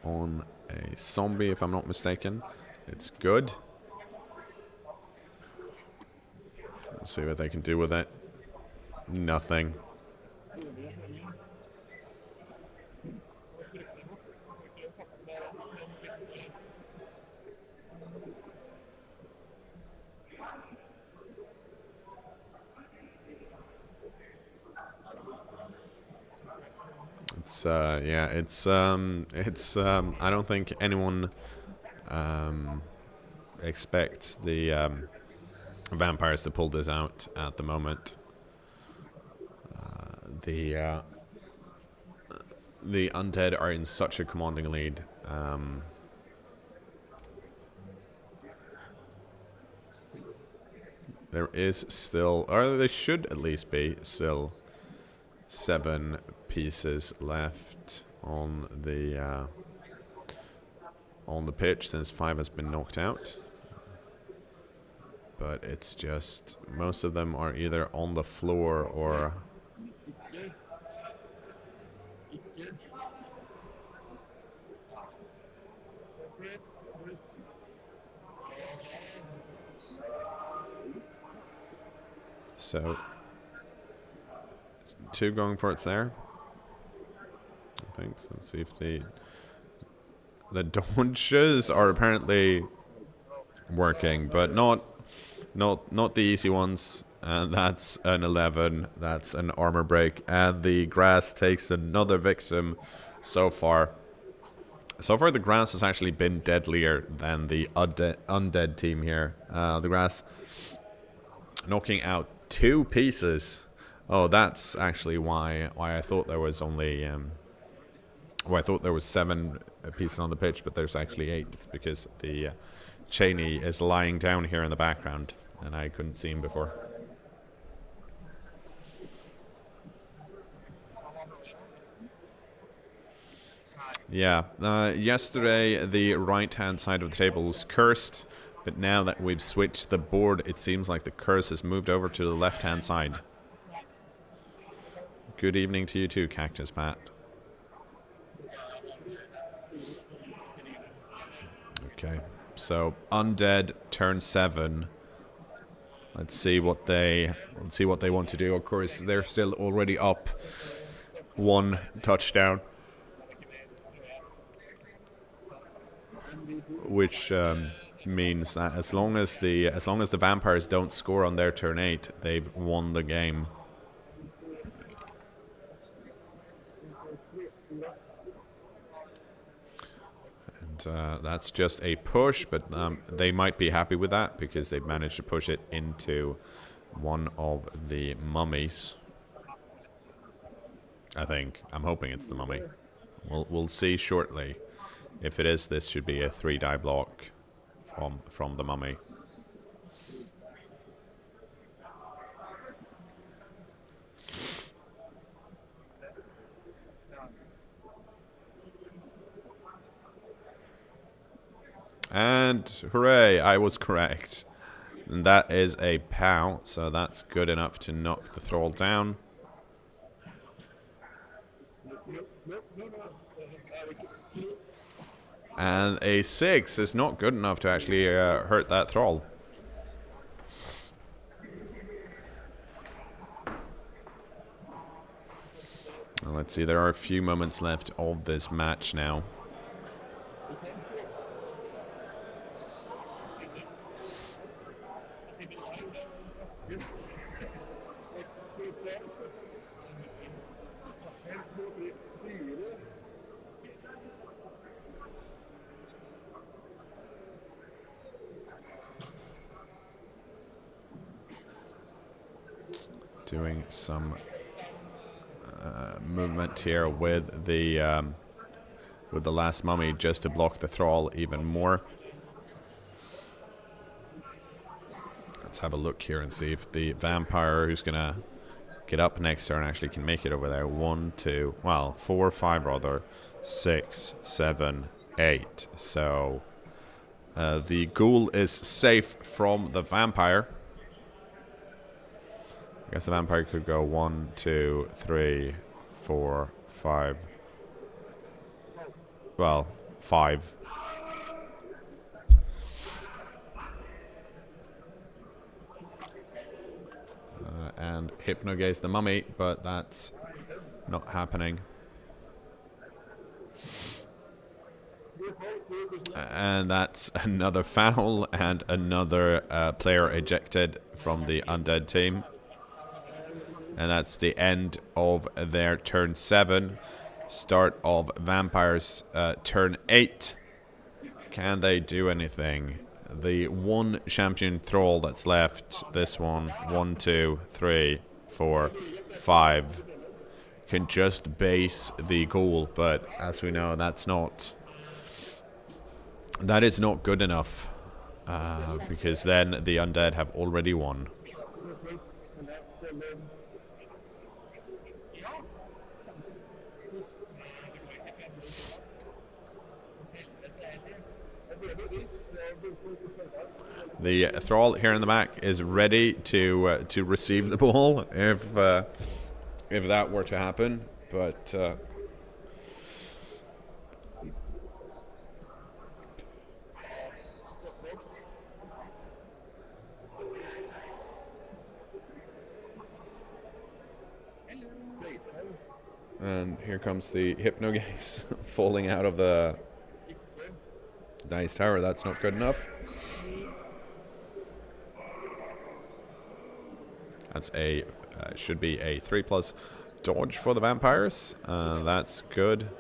on a zombie, if I'm not mistaken. It's good. Let's see what they can do with it. Nothing. I don't think anyone expects the vampires to pull this out at the moment. The undead are in such a commanding lead. There is still, or there should at least be still 7 pieces left on the pitch, since 5 has been knocked out. But it's just, most of them are either on the floor or so 2 going for it's there. I think so. Let's see if the dodges are apparently working, but not the easy ones. And that's an 11. That's an armor break, and the grass takes another victim so far. So far, the grass has actually been deadlier than the undead team here. The grass knocking out 2 pieces. Oh, that's actually why I thought there was only I thought there was 7 pieces on the pitch, but there's actually 8. It's because the Cheney is lying down here in the background, and I couldn't see him before. Yeah, yesterday the right-hand side of the table was cursed, but now that we've switched the board, it seems like the curse has moved over to the left-hand side. Good evening to you too, Cactus Pat. Okay, so Undead turn 7. Let's see what they want to do. Of course, they're still already up 1 touchdown, which means that as long as the vampires don't score on their turn 8, they've won the game. And that's just a push, but they might be happy with that because they've managed to push it into one of the mummies. I think. I'm hoping it's the mummy. We'll see shortly. If it is, this should be a 3-die block from the mummy. And hooray, I was correct. And that is a POW, so that's good enough to knock the thrall down. And a 6 is not good enough to actually hurt that thrall. Well, let's see, there are a few moments left of this match now. Doing some movement here with the last mummy just to block the thrall even more. Let's have a look here and see if the vampire who's gonna get up next turn actually can make it over there. 1, 2, well, 4, 5 rather, 6, 7, 8. So the ghoul is safe from the vampire. I guess the vampire could go 1, 2, 3, 4, 5. Well, 5. And hypnogaze the mummy, but that's not happening. And that's another foul and another player ejected from the Undead team. And that's the end of their turn 7. Start of Vampires turn 8. Can they do anything? The one champion thrall that's left, this one, 1, 2, 3, 4, 5, can just base the ghoul, but as we know, that is not good enough, because then the Undead have already won. The thrall here in the back is ready to receive the ball if that were to happen, but and here comes the hypnogaze falling out of the dice tower. That's not good enough. That's a should be a 3+ dodge for the vampires. That's good.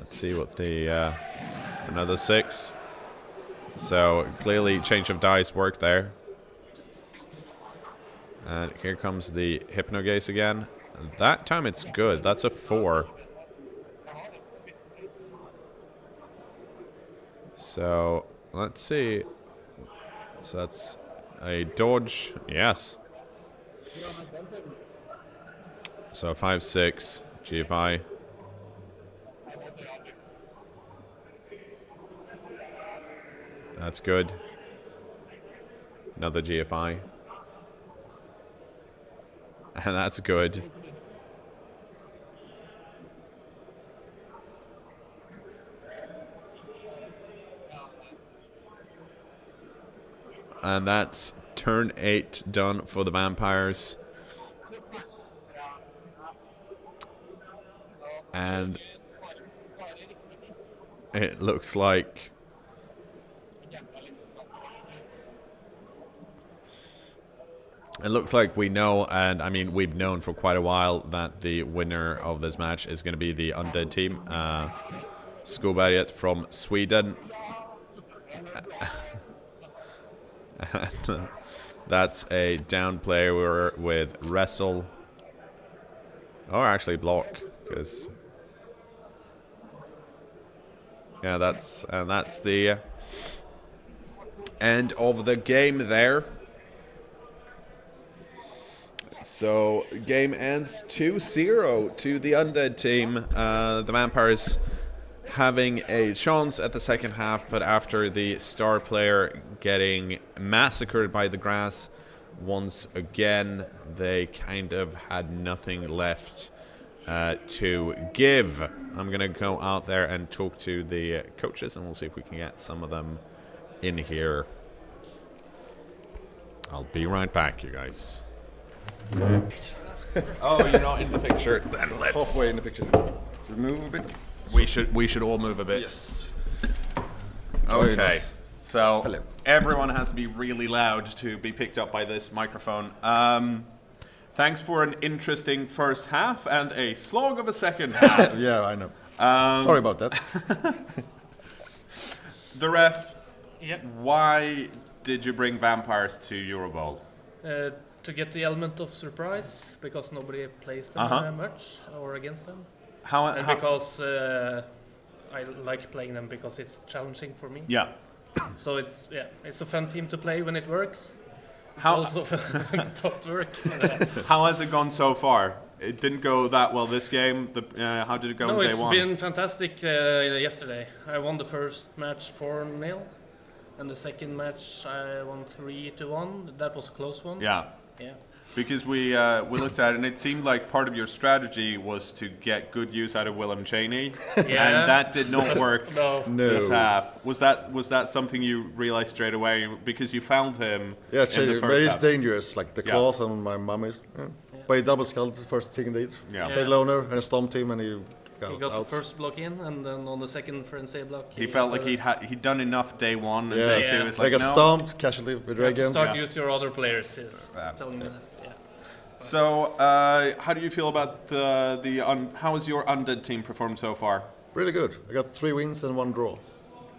Let's see what the another 6. So clearly change of dice worked there. And here comes the Hypnogaze again. That time it's good. That's a 4. So let's see. So that's a dodge. Yes. So 5-6 GFI. That's good. Another GFI. And that's good. And that's turn 8 done for the vampires. And it looks like we know, and I mean we've known for quite a while, that the winner of this match is going to be the Undead team, Skoberget from Sweden. And that's a down player with wrestle, or actually block, because yeah, that's the end of the game there. So game ends 2-0 to the Undead team. The Vampires having a chance at the second half, but after the star player getting massacred by the grass once again, they kind of had nothing left to give. I'm going to go out there and talk to the coaches, and we'll see if we can get some of them in here. I'll be right back, you guys. Oh, you're not in the picture. Then let's halfway in the picture. Move a bit. We should all move a bit. Yes. Okay. So hello. Everyone has to be really loud to be picked up by this microphone. Thanks for an interesting first half and a slog of a second half. Yeah, I know. Sorry about that. The ref. Yep. Why did you bring vampires to EuroBowl? To get the element of surprise, because nobody plays them much or against them. Because I like playing them because it's challenging for me. Yeah. So it's a fun team to play when it works. It's also tough work. How has it gone so far? It didn't go that well this game. How did it go on day 1? No, it's been fantastic yesterday. I won the first match 4-0, and the second match I won 3-1. That was a close one. Yeah. Yeah. Because we looked at it, and it seemed like part of your strategy was to get good use out of Willem Cheney, and that did not work this half. Was that something you realized straight away because you found him? Yeah, Cheney, but he's dangerous. Like the claws and my mum is. But he double skulled the first thing he did. Yeah. Played loner and stomped him, and he got out. The first block in, and then on the second frenzy block. He felt like he'd done enough day 1 and day 2. It's like got stomped, casualty with Dragon. Start use your other players. Telling me that. So, how do you feel about how has your Undead team performed so far? Really good. I got 3 wins and 1 draw.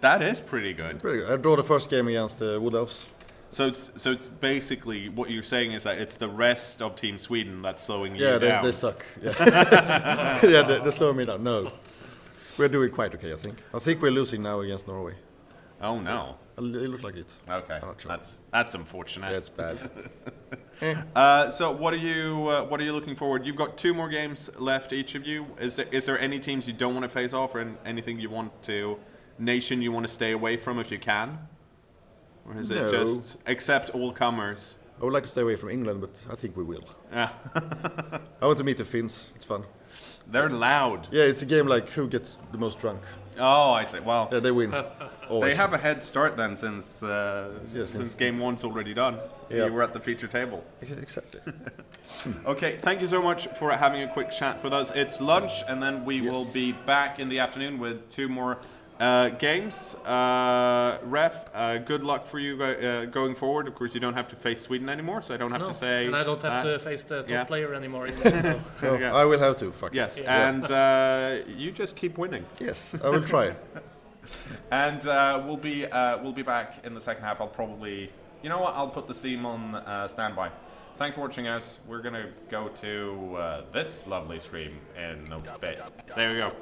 That is pretty good. Pretty good. I drew the first game against the Wood Elves. So it's basically what you're saying is that it's the rest of Team Sweden that's slowing you down. Yeah, they suck. Yeah, they're slowing me down. No, we're doing quite okay. I think we're losing now against Norway. Oh no! It looks like it. Okay, sure. that's unfortunate. Yeah, it's bad. So what are you looking forward? You've got 2 more games left, each of you. Is there any teams you don't want to face off, or anything you want to nation you want to stay away from if you can? Or is it just accept all comers? I would like to stay away from England, but I think we will. Yeah. I want to meet the Finns. It's fun. They're loud. Yeah, it's a game like who gets the most drunk. Oh, I see. Well, yeah, they win. They have a head start then, since game 1's already done. Yeah. You were at the feature table. Exactly. Okay, thank you so much for having a quick chat with us. It's lunch, and then we will be back in the afternoon with 2 more Games, Ref, good luck for you going forward. Of course, you don't have to face Sweden anymore, so I don't have to say. And I don't have to face the top player anymore either. So. No, I will have to. Fuck. Yes, and you just keep winning. Yes, I will try. And we'll be back in the second half. I'll probably, you know what? I'll put the Steam on standby. Thanks for watching us. We're gonna go to this lovely stream in a bit. There we go.